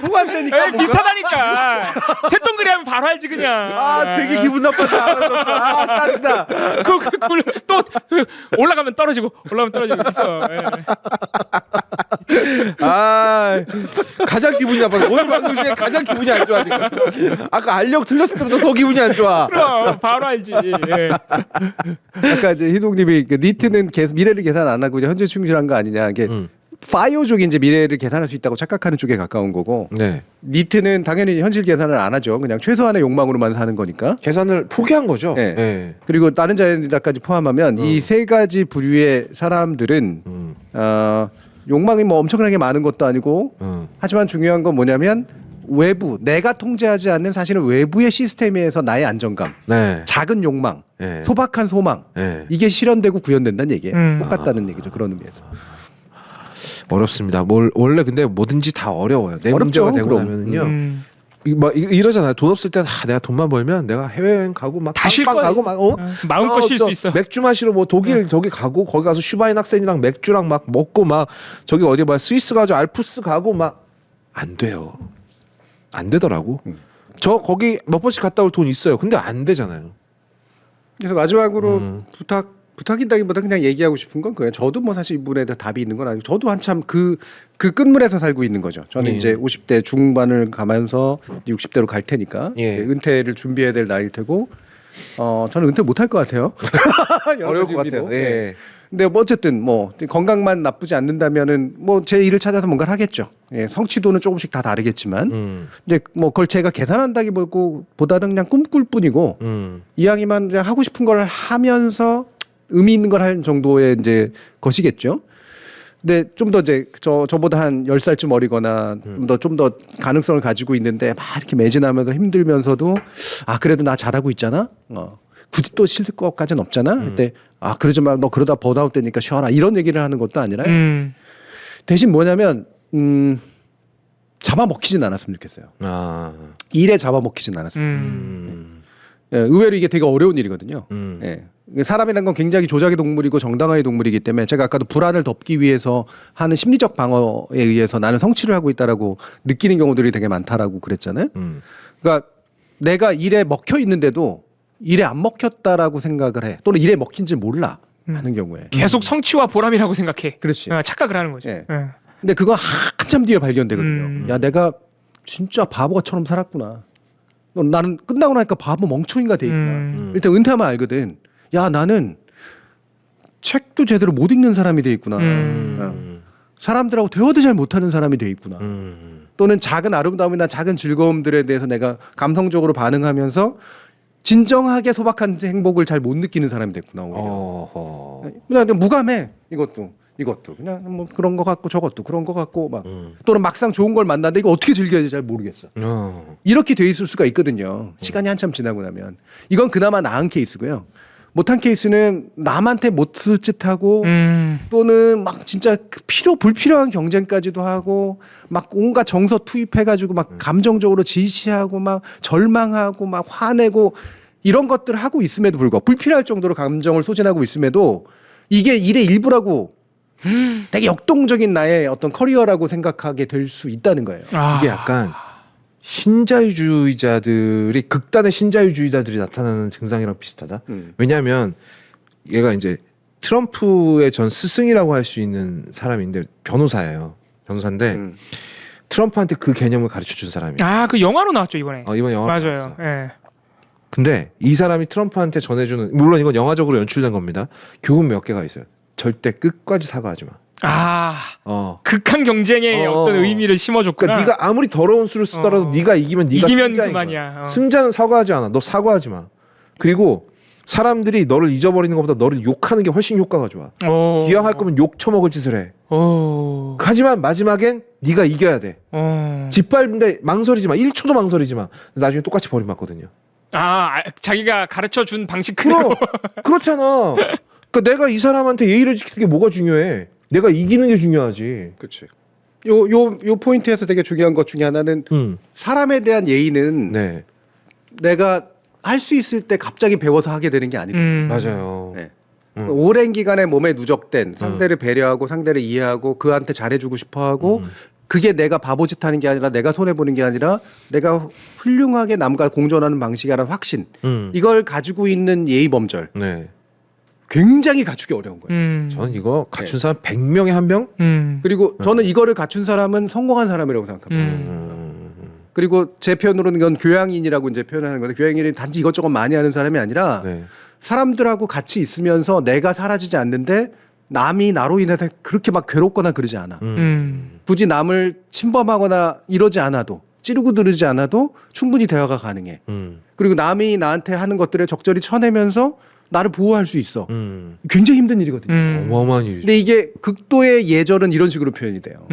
통한다니까. 비슷하다니까. 새똥그리 하면 바로 알지 그냥. 아 되게 기분 나빴다. 알아들었어. 아 짜증나. 또 올라가면 떨어지고 있어. 예. 아 가장 기분이 나빠서 오늘 방송 중에 가장 기분이 안 좋아 지금. 아까 알력 틀렸을 때부터 더 기분이 안 좋아. 그럼 바로 알지. 예. 아까 이제 희동님이 그 니트는 미래를 계산 안 하고 이제 현재 충실한 거 아니냐. 이게 파이어 쪽이 이제 미래를 계산할 수 있다고 착각하는 쪽에 가까운 거고. 네. 니트는 당연히 현실 계산을 안 하죠. 그냥 최소한의 욕망으로만 사는 거니까. 계산을 포기한 거죠. 네. 네. 그리고 다른 자연이다까지 포함하면 이 세 가지 부류의 사람들은 욕망이 뭐 엄청나게 많은 것도 아니고 하지만 중요한 건 뭐냐면 외부 내가 통제하지 않는 사실은 외부의 시스템에서 나의 안정감, 네. 작은 욕망, 네. 소박한 소망 네. 이게 실현되고 구현된다는 얘기예요. 똑같다는 얘기죠. 그런 의미에서. 어렵습니다. 원래 근데 뭐든지 다 어려워요. 내 어렵죠, 문제가 되고 그럼. 나면은요. 이러잖아요. 돈 없을 때 내가 돈만 벌면 내가 해외여행 가고 막 다 쉴 빵빵 거야. 가고 막 마음껏 쉴 수 있어. 맥주 마시러 뭐 독일 저기 가고 거기 가서 슈바인 학생이랑 맥주랑 막 먹고 막 저기 어디 봐 스위스 가서 알프스 가고 막 안 돼요. 안 되더라고. 저 거기 몇 번씩 갔다 올 돈 있어요. 근데 안 되잖아요. 그래서 마지막으로 부탁이다기보다 그냥 얘기하고 싶은 건 그거예요. 저도 뭐 사실 이분에 다 답이 있는 건 아니고 저도 한참 그 끝물에서 살고 있는 거죠. 저는 이제 50대 중반을 가면서 60대로 갈 테니까 예. 은퇴를 준비해야 될 나이일 테고 저는 은퇴 못 할 것 같아요. 어려울 것 같아요. 예. 예. 근데 뭐 어쨌든 뭐 건강만 나쁘지 않는다면은 뭐 제 일을 찾아서 뭔가를 하겠죠. 예, 성취도는 조금씩 다 다르겠지만 이제 뭐 그걸 제가 계산한다기보다는 그냥 꿈꿀 뿐이고 이왕이면 그냥 하고 싶은 걸 하면서 의미 있는 걸 할 정도의 이제 것이겠죠. 근데 좀 더 이제 저보다 한 10살쯤 어리거나 좀 더 가능성을 가지고 있는데 막 이렇게 매진하면서 힘들면서도 아 그래도 나 잘하고 있잖아. 굳이 또 쉴 것까지는 없잖아. 그때 아 그러지 마. 너 그러다 번아웃 되니까 쉬어라. 이런 얘기를 하는 것도 아니라요. 대신 뭐냐면 잡아먹히진 않았으면 좋겠어요. 일에 잡아먹히진 않았으면 예, 의외로 이게 되게 어려운 일이거든요. 예. 사람이란 건 굉장히 조작의 동물이고 정당화의 동물이기 때문에 제가 아까도 불안을 덮기 위해서 하는 심리적 방어에 의해서 나는 성취를 하고 있다라고 느끼는 경우들이 되게 많다라고 그랬잖아요. 그러니까 내가 일에 먹혀 있는데도 일에 안 먹혔다라고 생각을 해. 또는 일에 먹힌지 몰라 하는 경우에 계속 성취와 보람이라고 생각해. 그렇지. 착각을 하는 거죠. 예. 근데 그거 한참 뒤에 발견되거든요. 야 내가 진짜 바보처럼 살았구나. 나는 끝나고 나니까 바보 멍청이가 돼 있구나. 일단 은퇴하면 알거든. 야 나는 책도 제대로 못 읽는 사람이 돼 있구나. 사람들하고 대화도 잘 못하는 사람이 돼 있구나. 또는 작은 아름다움이나 작은 즐거움들에 대해서 내가 감성적으로 반응하면서 진정하게 소박한 행복을 잘 못 느끼는 사람이 됐구나. 오히려. 그냥 무감해. 이것도 그냥 뭐 그런 거 같고 저것도 그런 거 같고 막 또는 막상 좋은 걸 만났는데 이거 어떻게 즐겨야 될지 잘 모르겠어. 이렇게 돼 있을 수가 있거든요. 시간이 한참 지나고 나면 이건 그나마 나은 케이스고요. 못한 케이스는 남한테 못쓸 짓하고 또는 막 진짜 불필요한 경쟁까지도 하고 막 온갖 정서 투입해가지고 막 감정적으로 질시하고 막 절망하고 막 화내고 이런 것들을 하고 있음에도 불구하고 불필요할 정도로 감정을 소진하고 있음에도 이게 일의 일부라고 되게 역동적인 나의 어떤 커리어라고 생각하게 될 수 있다는 거예요. 이게 약간 신자유주의자들이 극단의 신자유주의자들이 나타나는 증상이랑 비슷하다. 왜냐하면 얘가 이제 트럼프의 전 스승이라고 할 수 있는 사람인데 변호사예요. 변호사인데 트럼프한테 그 개념을 가르쳐 준 사람이에요. 그 영화로 나왔죠 이번에. 이번 영화 맞아요. 예. 근데 이 사람이 트럼프한테 전해주는 물론 이건 영화적으로 연출된 겁니다. 교훈 몇 개가 있어요. 절대 끝까지 사과하지 마. 극한 경쟁의 어떤 의미를 심어줬구나. 그러니까 네가 아무리 더러운 수를 쓰더라도 네가 이기면 승자인 그만이야. 거야. 승자는 사과하지 않아. 너 사과하지 마. 그리고 사람들이 너를 잊어버리는 것보다 너를 욕하는 게 훨씬 효과가 좋아. 기왕할 거면 욕 처먹을 짓을 해. 하지만 마지막엔 네가 이겨야 돼. 짓밟는데 망설이지 마. 1초도 망설이지 마. 나중에 똑같이 버림받거든요. 자기가 가르쳐준 방식 그대로. 그렇잖아. 그러니까 내가 이 사람한테 예의를 지키는 게 뭐가 중요해? 내가 이기는 게 중요하지. 그렇지. 요 포인트에서 되게 중요한 것 중에 하나는 사람에 대한 예의는 내가 할 수 있을 때 갑자기 배워서 하게 되는 게 아니고 맞아요. 오랜 기간에 몸에 누적된 상대를 배려하고 상대를 이해하고 그한테 잘해주고 싶어하고 그게 내가 바보짓 하는 게 아니라 내가 손해보는 게 아니라 내가 훌륭하게 남과 공존하는 방식이라는 확신 이걸 가지고 있는 예의범절 네. 굉장히 갖추기 어려운 거예요. 저는 이거 갖춘 사람 100명에 한 명? 그리고 저는 이거를 갖춘 사람은 성공한 사람이라고 생각합니다. 그리고 제 표현으로는 이건 교양인이라고 이제 표현하는 건데 교양인이 단지 이것저것 많이 하는 사람이 아니라 네. 사람들하고 같이 있으면서 내가 사라지지 않는데 남이 나로 인해서 그렇게 막 괴롭거나 그러지 않아. 굳이 남을 침범하거나 이러지 않아도 찌르고 들으지 않아도 충분히 대화가 가능해. 그리고 남이 나한테 하는 것들을 적절히 쳐내면서 나를 보호할 수 있어. 굉장히 힘든 일이거든요. 어마어마한 일이죠. 근데 이게 극도의 예절은 이런 식으로 표현이 돼요.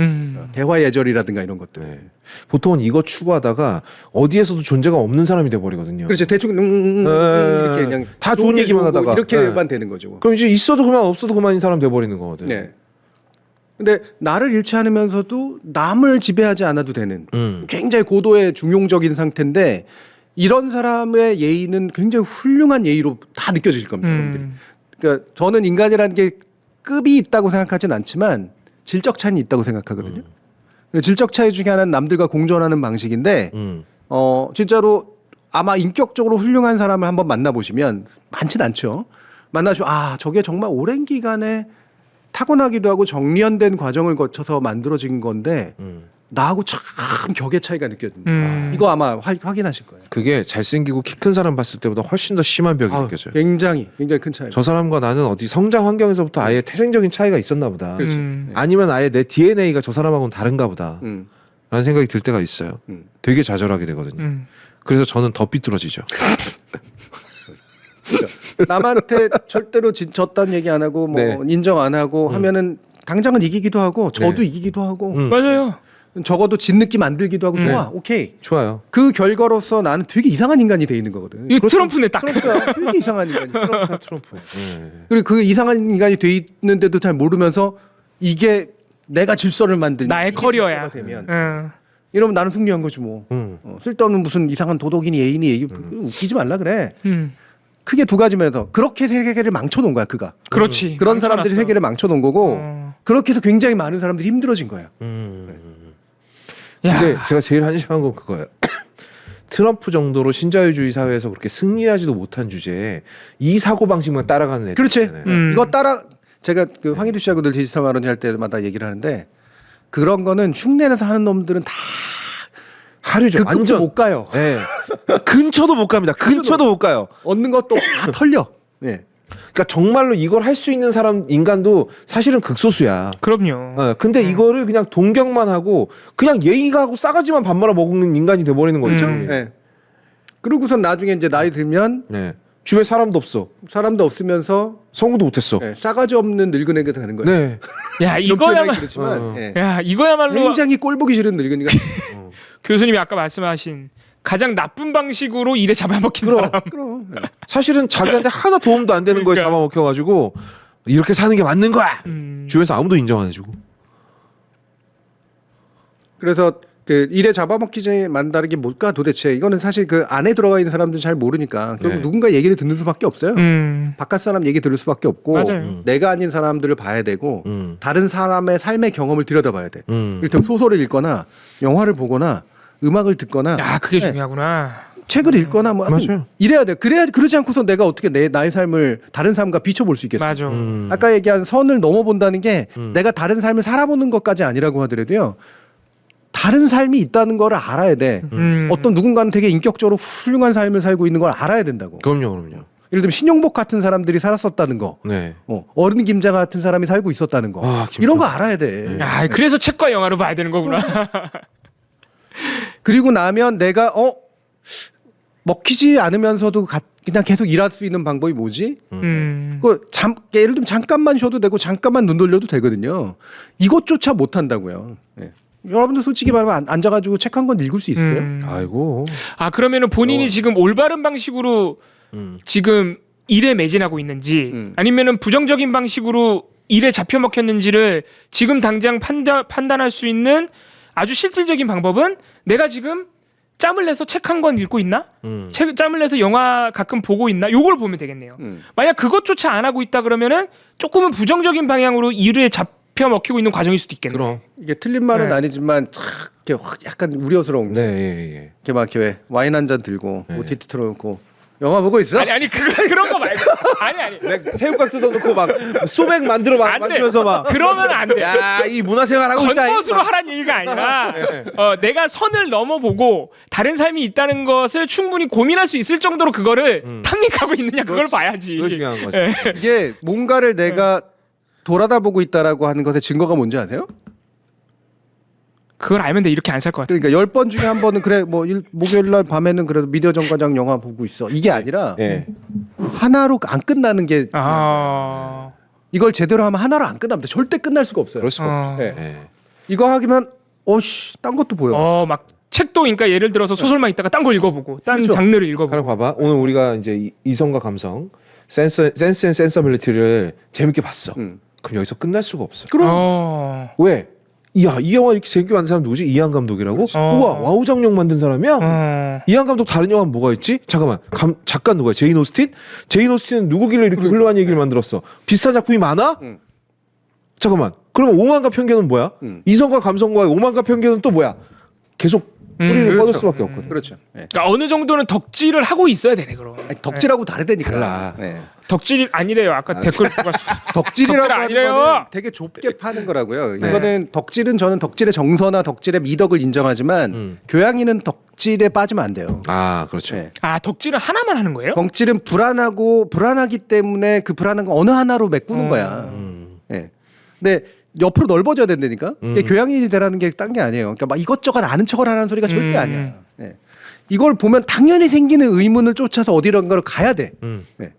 대화 예절이라든가 이런 것들. 네. 보통은 이거 추구하다가 어디에서도 존재가 없는 사람이 돼버리거든요. 그렇죠. 대충 이렇게 그냥 다 좋은 얘기만 오고 하다가 이렇게만 되는 거죠. 그럼 이제 있어도 그만 없어도 그만인 사람 돼버리는 거거든. 네. 근데 나를 잃지 않으면서도 남을 지배하지 않아도 되는 굉장히 고도의 중용적인 상태인데 이런 사람의 예의는 굉장히 훌륭한 예의로 다 느껴질 겁니다. 여러분들이. 그러니까 저는 인간이라는 게 급이 있다고 생각하진 않지만 질적 차이는 있다고 생각하거든요. 질적 차이 중에 하나는 남들과 공존하는 방식인데 진짜로 아마 인격적으로 훌륭한 사람을 한번 만나보시면 많진 않죠. 만나시면 아 저게 정말 오랜 기간에 타고나기도 하고 정련된 과정을 거쳐서 만들어진 건데 나하고 참 격의 차이가 느껴집니다. 이거 아마 확인하실 거예요. 그게 잘생기고 키 큰 사람 봤을 때보다 훨씬 더 심한 벽이 느껴져요. 굉장히 큰 차이. 저 사람과 나는 어디 성장 환경에서부터 아예 태생적인 차이가 있었나 보다. 그렇죠. 아니면 아예 내 DNA가 저 사람하고는 다른가 보다. 라는 생각이 들 때가 있어요. 되게 좌절하게 되거든요. 그래서 저는 더 삐뚤어지죠. 그러니까 남한테 절대로 졌다는 얘기 안 하고 뭐 네. 인정 안 하고 하면은 당장은 이기기도 하고 저도 네. 이기기도 하고 맞아요. 적어도 진 느낌 안 들기도 하고 좋아 오케이 좋아요. 그 결과로서 나는 되게 이상한 인간이 돼 있는 거거든. 이 트럼프네 딱. 그러니까 되게 이상한 인간이. 트럼프. 네. 그리고 그 이상한 인간이 돼 있는데도 잘 모르면서 이게 내가 질서를 만들면 나의 커리어야. 되면 응. 이러면 나는 승리한 거지 뭐. 쓸데없는 무슨 이상한 도덕이니 예인이 얘기 웃기지 말라 그래. 크게 두 가지 면에서 그렇게 세계를 망쳐놓은 거야 그가. 그렇지. 그런 사람들이 망쳐놨어. 세계를 망쳐놓은 거고 그렇게 해서 굉장히 많은 사람들이 힘들어진 거예요. 야. 근데 제가 제일 한심한 건 그거예요. 트럼프 정도로 신자유주의 사회에서 그렇게 승리하지도 못한 주제에 이 사고 방식만 따라가는 애들. 그렇지. 있잖아요. 이거 따라 제가 그 황희두 씨하고 늘 디지털 마론이 할 때마다 얘기를 하는데 그런 거는 흉내내서 하는 놈들은 다 하류죠. 그 끝도 완전 못 가요. 네. 근처도 못 갑니다. 근처도 못 가요. 얻는 것도 다 털려. 네. 그러니까 정말로 이걸 할 수 있는 사람 인간도 사실은 극소수야. 그럼요. 근데 이거를 그냥 동경만 하고 그냥 예의가 하고 싸가지만 밥 말아 먹는 인간이 돼버리는 거죠. 네. 그러고선 나중에 이제 나이 들면 네. 주변에 사람도 없어. 사람도 없으면서 성공도 못했어. 네, 싸가지 없는 늙은애가 되는 거예요. 네. 야 이런 표현하기 이거야말로. 그렇지만 네. 야 이거야말로 굉장히 꼴 보기 싫은 늙은이가. 교수님이 아까 말씀하신 가장 나쁜 방식으로 일에 잡아먹힌 사람. 그럼. 네. 사실은 자기한테 하나 도움도 안 되는 거에 그러니까. 잡아먹혀가지고 이렇게 사는 게 맞는 거야. 주변에서 아무도 인정 안 해주고. 그래서 그 일에 잡아먹히지 만다는 게 뭘까 도대체 이거는 사실 그 안에 들어가 있는 사람들은 잘 모르니까 결국 네. 누군가 얘기를 듣는 수밖에 없어요. 바깥 사람 얘기 들을 수밖에 없고 맞아요. 내가 아닌 사람들을 봐야 되고 다른 사람의 삶의 경험을 들여다봐야 돼. 일단 소설을 읽거나 영화를 보거나 음악을 듣거나 야 그게 네. 중요하구나. 책을 읽거나 뭐 맞아요. 이래야 돼. 그러지 않고서 내가 어떻게 나의 삶을 다른 삶과 비춰볼 수 있겠어? 맞아. 아까 얘기한 선을 넘어본다는 게 내가 다른 삶을 살아보는 것까지 아니라고 하더라도요. 다른 삶이 있다는 걸 알아야 돼. 어떤 누군가는 되게 인격적으로 훌륭한 삶을 살고 있는 걸 알아야 된다고. 그럼요. 예를 들면 신용복 같은 사람들이 살았었다는 거, 네. 어른 김장 같은 사람이 살고 있었다는 거, 아, 김장. 이런 거 알아야 돼. 야 그래서 책과 영화로 봐야 되는 거구나. 그리고 나면 내가 먹히지 않으면서도 그냥 계속 일할 수 있는 방법이 뭐지? 예를 들면 잠깐만 쉬어도 되고 잠깐만 눈 돌려도 되거든요. 이것조차 못 한다고요. 네. 여러분들 솔직히 말하면 앉아가지고 책 한 권 읽을 수 있어요? 아이고. 아 그러면은 본인이 지금 올바른 방식으로 지금 일에 매진하고 있는지 아니면은 부정적인 방식으로 일에 잡혀 먹혔는지를 지금 당장 판단할 수 있는 아주 실질적인 방법은 내가 지금 짬을 내서 책 한 권 읽고 있나? 짬을 내서 영화 가끔 보고 있나? 요걸 보면 되겠네요. 만약 그것조차 안 하고 있다 그러면은 조금은 부정적인 방향으로 일에 잡혀 먹히고 있는 과정일 수도 있겠네. 그럼. 이게 틀린 말은 네. 아니지만 이렇게 확 약간 우려스러운 게 네, 예. 이렇게 막 이렇게 와인 한 잔 들고 OTT 틀어놓고 영화 보고 있어? 아니 그런 거 말고 아니 새우깡 뜯어놓고 막 소맥 만들어 막 안 돼. 마시면서 막. 그러면 안 돼. 야, 이 문화생활 하고 있다. 겉멋으로 하란 얘기가 아니라 내가 선을 넘어보고 다른 삶이 있다는 것을 충분히 고민할 수 있을 정도로 그거를 탐닉하고 있느냐 그걸 봐야지. 그거 중요한 거지. 예. 이게 뭔가를 내가 돌아다보고 있다라고 하는 것의 증거가 뭔지 아세요? 그걸 알면 내 이렇게 안 살 것 같아. 그러니까 10번 중에 한 번은 그래 뭐 목요일 날 밤에는 그래도 미디어 정과장 영화 보고 있어. 이게 아니라 예. 하나로 안 끝나는 게 아. 이걸 제대로 하면 하나로 안 끝납니다. 절대 끝날 수가 없어요. 그럴 수가 없죠. 네. 예. 이거 하기만 딴 것도 보여. 막 책도 그러니까 예를 들어서 소설만 있다가 딴 걸 읽어보고 딴 그렇죠. 장르를 읽어보고. 하나 봐봐. 오늘 우리가 이제 이성과 감성, 센스 앤 센서빌리티를 재밌게 봤어. 그럼 여기서 끝날 수가 없어. 그럼. 왜? 야, 이 영화 이렇게 재밌게 만든 사람 누구지? 이한 감독이라고? 우와, 와우 장룡 만든 사람이야? 이한 감독 다른 영화 뭐가 있지? 잠깐만, 작가 누구야? 제인 오스틴? 제인 오스틴은 누구길래 이렇게 훌륭한 얘기를 만들었어? 비슷한 작품이 많아? 잠깐만, 그러면 오만과 편견은 뭐야? 이성과 감성과의 오만과 편견은 또 뭐야? 계속 뿌리를 뻗을 그렇죠. 수밖에 없거든. 그렇죠. 네. 그러니까 어느 정도는 덕질을 하고 있어야 되네 그럼. 아니, 덕질하고 다르다니까. 달라. 네. 덕질이 아니래요. 아까 댓글 누가 덕질이라고 덕질 하는 아니래요. 거는 되게 좁게 파는 거라고요. 네. 이거는 덕질은 저는 덕질의 정서나 덕질의 미덕을 인정하지만 교양이는 덕질에 빠지면 안 돼요. 아, 그렇죠. 네. 덕질은 하나만 하는 거예요? 덕질은 불안하기 때문에 그 불안한 거 어느 하나로 메꾸는 거야. 네. 근데 옆으로 넓어져야 된다니까. 이게 교양인이 되라는 게 딴 게 아니에요. 그러니까 막 이것저것 아는 척을 하라는 소리가 절대 아니야. 네. 이걸 보면 당연히 생기는 의문을 쫓아서 어디론가로 가야 돼. 네.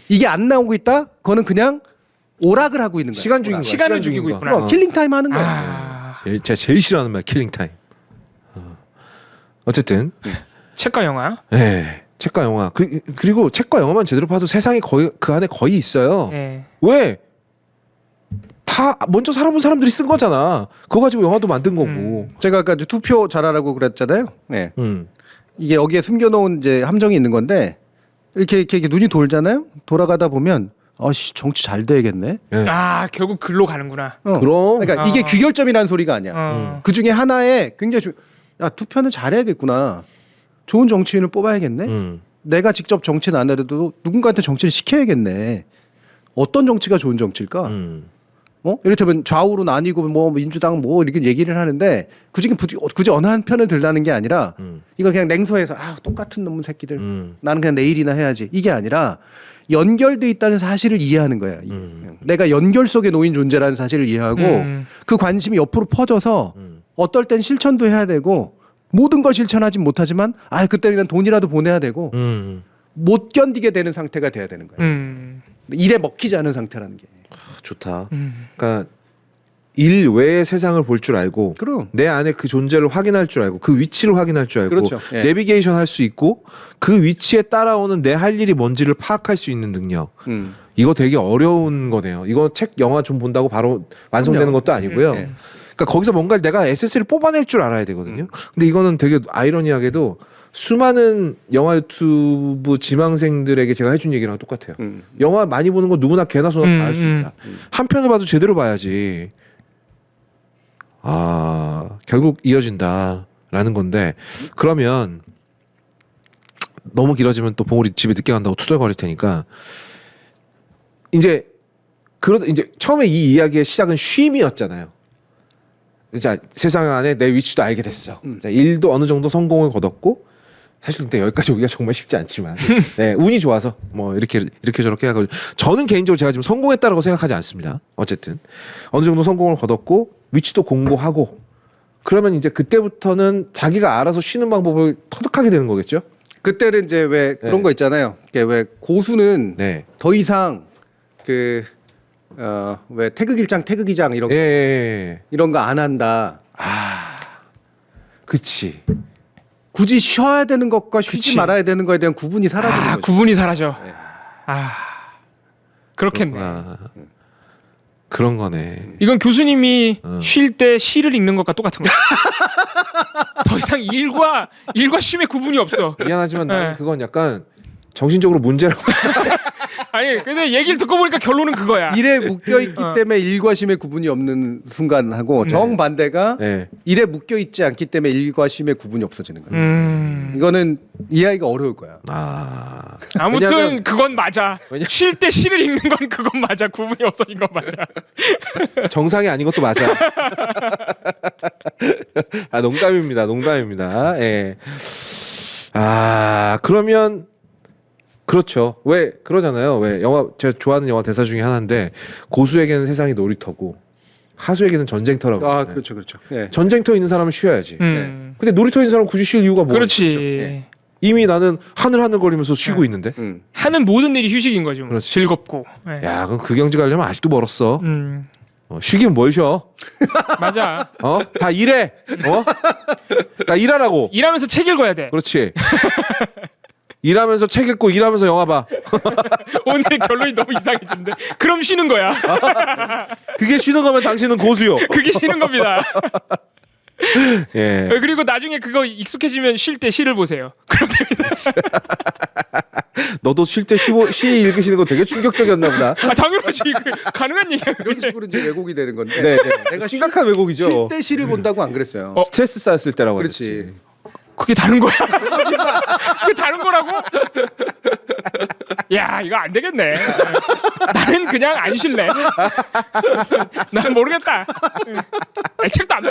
이게 안 나오고 있다? 그거는 그냥 오락을 하고 있는 거야. 시간 죽인 거야. 시간을 죽이고 거야. 있구나. 킬링 타임 하는 거야. 제가 제일 싫어하는 말 킬링 타임. 어쨌든 책과 영화. 네, 책과 영화 그리고 책과 영화만 제대로 봐도 세상이 거의 그 안에 거의 있어요. 네. 왜? 다 먼저 살아본 사람들이 쓴 거잖아. 그거 가지고 영화도 만든 거고. 제가 아까 투표 잘하라고 그랬잖아요. 네. 이게 여기에 숨겨놓은 이제 함정이 있는 건데 이렇게 눈이 돌잖아요. 돌아가다 보면 정치 잘 돼야겠네. 네. 결국 글로 가는구나. 그럼. 그러니까 이게 귀결점이라는 소리가 아니야. 그 중에 하나에 굉장히 투표는 잘해야겠구나. 좋은 정치인을 뽑아야겠네. 내가 직접 정치는 안 해도 누군가한테 정치를 시켜야겠네. 어떤 정치가 좋은 정치일까? 이를테면 좌우로 나뉘고 뭐 민주당 뭐 이렇게 얘기를 하는데 굳이 어느 한 편을 들라는 게 아니라 이거 그냥 냉소해서 똑같은 놈의 새끼들 나는 그냥 내 일이나 해야지 이게 아니라 연결돼 있다는 사실을 이해하는 거야. 내가 연결 속에 놓인 존재라는 사실을 이해하고 그 관심이 옆으로 퍼져서 어떨 땐 실천도 해야 되고 모든 걸 실천하진 못하지만 그때는 그냥 돈이라도 보내야 되고 못 견디게 되는 상태가 돼야 되는 거야. 일에 먹히지 않은 상태라는 게. 좋다. 그러니까 일 외의 세상을 볼 줄 알고 그럼. 내 안에 그 존재를 확인할 줄 알고 그 위치를 확인할 줄 알고 그렇죠. 예. 내비게이션 할 수 있고 그 위치에 따라오는 내 할 일이 뭔지를 파악할 수 있는 능력. 이거 되게 어려운 거네요. 이거 책 영화 좀 본다고 바로 완성되는 그럼요. 것도 아니고요. 그러니까 거기서 뭔가 내가 SS를 뽑아낼 줄 알아야 되거든요. 근데 이거는 되게 아이러니하게도 수많은 영화 유튜브 지망생들에게 제가 해준 얘기랑 똑같아요. 영화 많이 보는 건 누구나 개나 소나 다 할 수 있다. 한 편을 봐도 제대로 봐야지. 결국 이어진다라는 건데 그러면 너무 길어지면 또 봉우리 집에 늦게 간다고 투덜거릴 테니까 이제 처음에 이 이야기의 시작은 쉼이었잖아요. 자, 세상 안에 내 위치도 알게 됐어. 자, 일도 어느 정도 성공을 거뒀고 사실 근데 여기까지 오기가 정말 쉽지 않지만 네, 운이 좋아서 뭐 이렇게 저렇게 하고 저는 개인적으로 제가 지금 성공했다라고 생각하지 않습니다. 어쨌든 어느 정도 성공을 거뒀고 위치도 공고하고 그러면 이제 그때부터는 자기가 알아서 쉬는 방법을 터득하게 되는 거겠죠. 그때는 이제 왜 그런 거 있잖아요. 왜 고수는 더 이상 왜 태극일장 이런 거 이런 거 안 한다. 그치. 굳이 쉬어야 되는 것과 쉬지 말아야 되는 거에 대한 구분이 사라지는 거죠. 구분이 사라져. 그렇겠네. 그런 거네. 이건 교수님이 쉴 때 시를 읽는 것과 똑같은 거야. 더 이상 일과 쉼의 구분이 없어. 미안하지만 나는 네. 그건 약간 정신적으로 문제라고. 아니 근데 얘기를 듣고 보니까 결론은 그거야. 일에 묶여 있기 때문에 일과 쉼의 구분이 없는 순간하고 정반대가 네. 일에 묶여 있지 않기 때문에 일과 쉼의 구분이 없어지는 거예요. 이거는 이해하기가 어려울 거야. 아. 아무튼 왜냐면- 그건 맞아. 쉴 때 시를 읽는 건 그건 맞아. 구분이 없어진 건 맞아. 정상이 아닌 것도 맞아. 아, 농담입니다. 농담입니다. 예. 아, 그러면 그렇죠. 왜 그러잖아요. 왜 영화 제가 좋아하는 영화 대사 중에 하나인데 고수에게는 세상이 놀이터고 하수에게는 전쟁터라고. 아, 하잖아요. 그렇죠, 그렇죠. 예. 전쟁터 있는 사람은 쉬어야지. 근데 놀이터 있는 사람은 굳이 쉴 이유가 뭐가 그렇지. 있죠? 이미 나는 하늘하늘거리면서 쉬고 있는데. 하는 모든 일이 휴식인 거지. 뭐. 그렇지. 즐겁고. 예. 야, 그럼 그 경지 가려면 아직도 멀었어. 음. 쉬긴 뭘 쉬어? 맞아. 다 일해. 다 일하라고. 일하면서 책 읽어야 돼. 그렇지. 일하면서 책 읽고 일하면서 영화 봐. 오늘 결론이 너무 이상해지는데. 그럼 쉬는 거야. 그게 쉬는 거면 당신은 고수요. 그게 쉬는 겁니다. 예. 그리고 나중에 그거 익숙해지면 쉴 때 시를 보세요. 그럼 됩니다. 너도 쉴 때 시 읽으시는 거 되게 충격적이었나 보다. 아, 당연하지. 가능한 얘기야. 이런 식으로 이제 왜곡이 되는 건데. 네, 네. 내가 심각한 왜곡이죠. 쉴 때 시를 본다고 안 그랬어요. 스트레스 쌓였을 때라고 그렇지. 하셨지. 그게 다른 거야. 그게 다른 거라고? 야, 이거 안 되겠네. 나는 그냥 안 쉴래. 난 모르겠다. 책도 안 봐.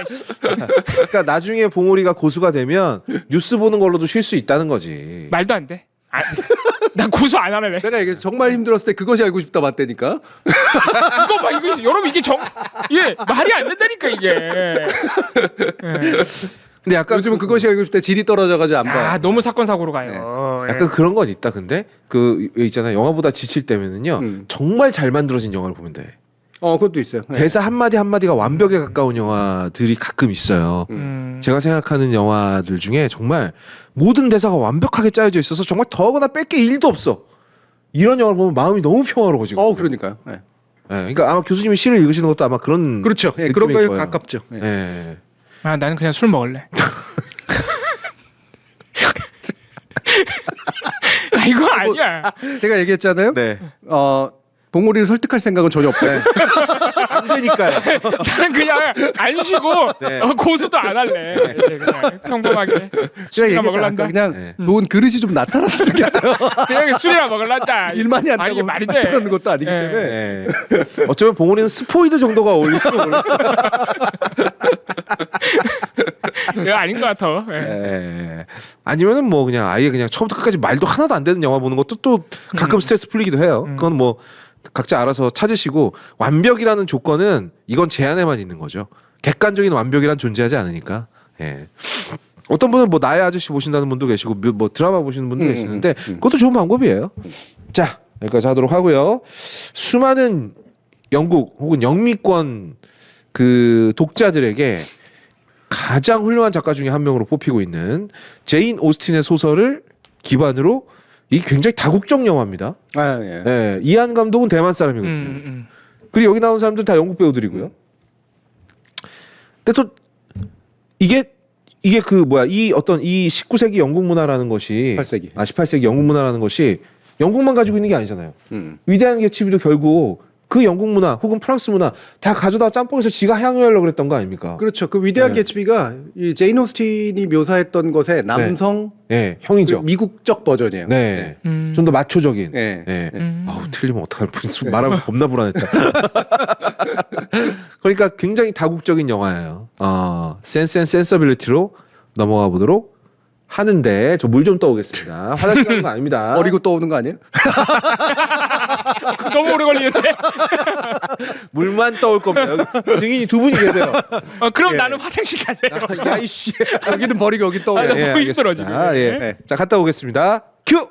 그러니까 나중에 봉오리가 고수가 되면 뉴스 보는 걸로도 쉴 수 있다는 거지. 말도 안 돼. 난 고소 안 하네. 내가 이게 정말 힘들었을 때 그것이 알고 싶다 봤다니까. 이거 봐, 이거 여러분 이게 말이 안 된다니까 이게. 근데 약간 요즘은 그것이 알고 싶을 때 질이 떨어져가지고 안 봐. 아, 너무 사건 사고로 가요. 약간 그런 건 있다. 근데 그 있잖아요. 영화보다 지칠 때면은요. 정말 잘 만들어진 영화를 보면 돼. 그것도 있어요. 네. 대사 한마디 한마디가 완벽에 가까운 영화들이 가끔 있어요. 제가 생각하는 영화들 중에 정말 모든 대사가 완벽하게 짜여져 있어서 정말 더하거나 뺄 게 1도 없어. 이런 영화를 보면 마음이 너무 평화로워지고. 그러니까요. 네. 그러니까 아마 교수님이 시를 읽으시는 것도 아마 그런 그렇죠. 예, 그런 거에 가깝죠. 네. 예. 아, 나는 그냥 술 먹을래. 아, 이거 아니야. 제가 얘기했잖아요. 네. 봉오리를 설득할 생각은 전혀 없다. 안 되니까요. 나는 그냥 안 쉬고 네. 고소도 안 할래. 그냥 평범하게 제가 술이나 얘기했잖아. 먹을란다. 그냥 좋은 그릇이 좀 나타났으면 좋겠어요. 그냥 술이나 먹을란다. 일만이 안 아니, 이게 되고 말이 돼. 맞춰놓는 것도 아니기 예. 때문에. 예. 어쩌면 봉오리는 스포이드 정도가 어울릴지도 모르겠어요. 이거 아닌 것 같아. 예. 예. 아니면은 뭐 그냥 아예 그냥 처음부터 끝까지 말도 하나도 안 되는 영화 보는 것도 또 가끔 스트레스 풀리기도 해요. 그건 뭐 각자 알아서 찾으시고 완벽이라는 조건은 이건 제한에만 있는 거죠. 객관적인 완벽이란 존재하지 않으니까. 예. 어떤 분은 뭐 나의 아저씨 보신다는 분도 계시고 뭐 드라마 보시는 분도 계시는데 그것도 좋은 방법이에요. 자, 여기까지 하도록 하고요. 수많은 영국 혹은 영미권 그 독자들에게 가장 훌륭한 작가 중에 한 명으로 뽑히고 있는 제인 오스틴의 소설을 기반으로 이게 굉장히 다국적 영화입니다. 예. 예, 이안 감독은 대만 사람이거든요. 그리고 여기 나온 사람들 다 영국 배우들이고요. 근데 또 이게 그 뭐야 이 19세기 영국 문화라는 것이 18세기. 18세기 영국 문화라는 것이 영국만 가지고 있는 게 아니잖아요. 위대한 개츠비도 결국 그 영국 문화 혹은 프랑스 문화 다 가져다가 짬뽕해서 지가 향유하려고 그랬던 거 아닙니까? 그렇죠. 그 위대한 네. 개츠비가 이 제인 오스틴이 묘사했던 것의 남성 네, 형이죠. 그 미국적 버전이에요. 네, 좀 더 마초적인. 네. 네. 아우 틀리면 어떡할 뻔. 말하면서 겁나 불안했다. 그러니까 굉장히 다국적인 영화예요. 센스 앤 센서빌리티로 넘어가 보도록 하는데 저 물 좀 떠오겠습니다. 화장실 가는 거 아닙니다. 어리고 떠오는 거 아니에요? 너무 오래 걸리는데. 물만 떠올 겁니다. 여기 증인이 두 분이 계세요. 그럼 나는 화장실 갈래요. 야 이씨. 여기는 버리고 여기 떠오요. 아, 너무 힘들어, 지금. 예. 네. 자 갔다 오겠습니다. 큐.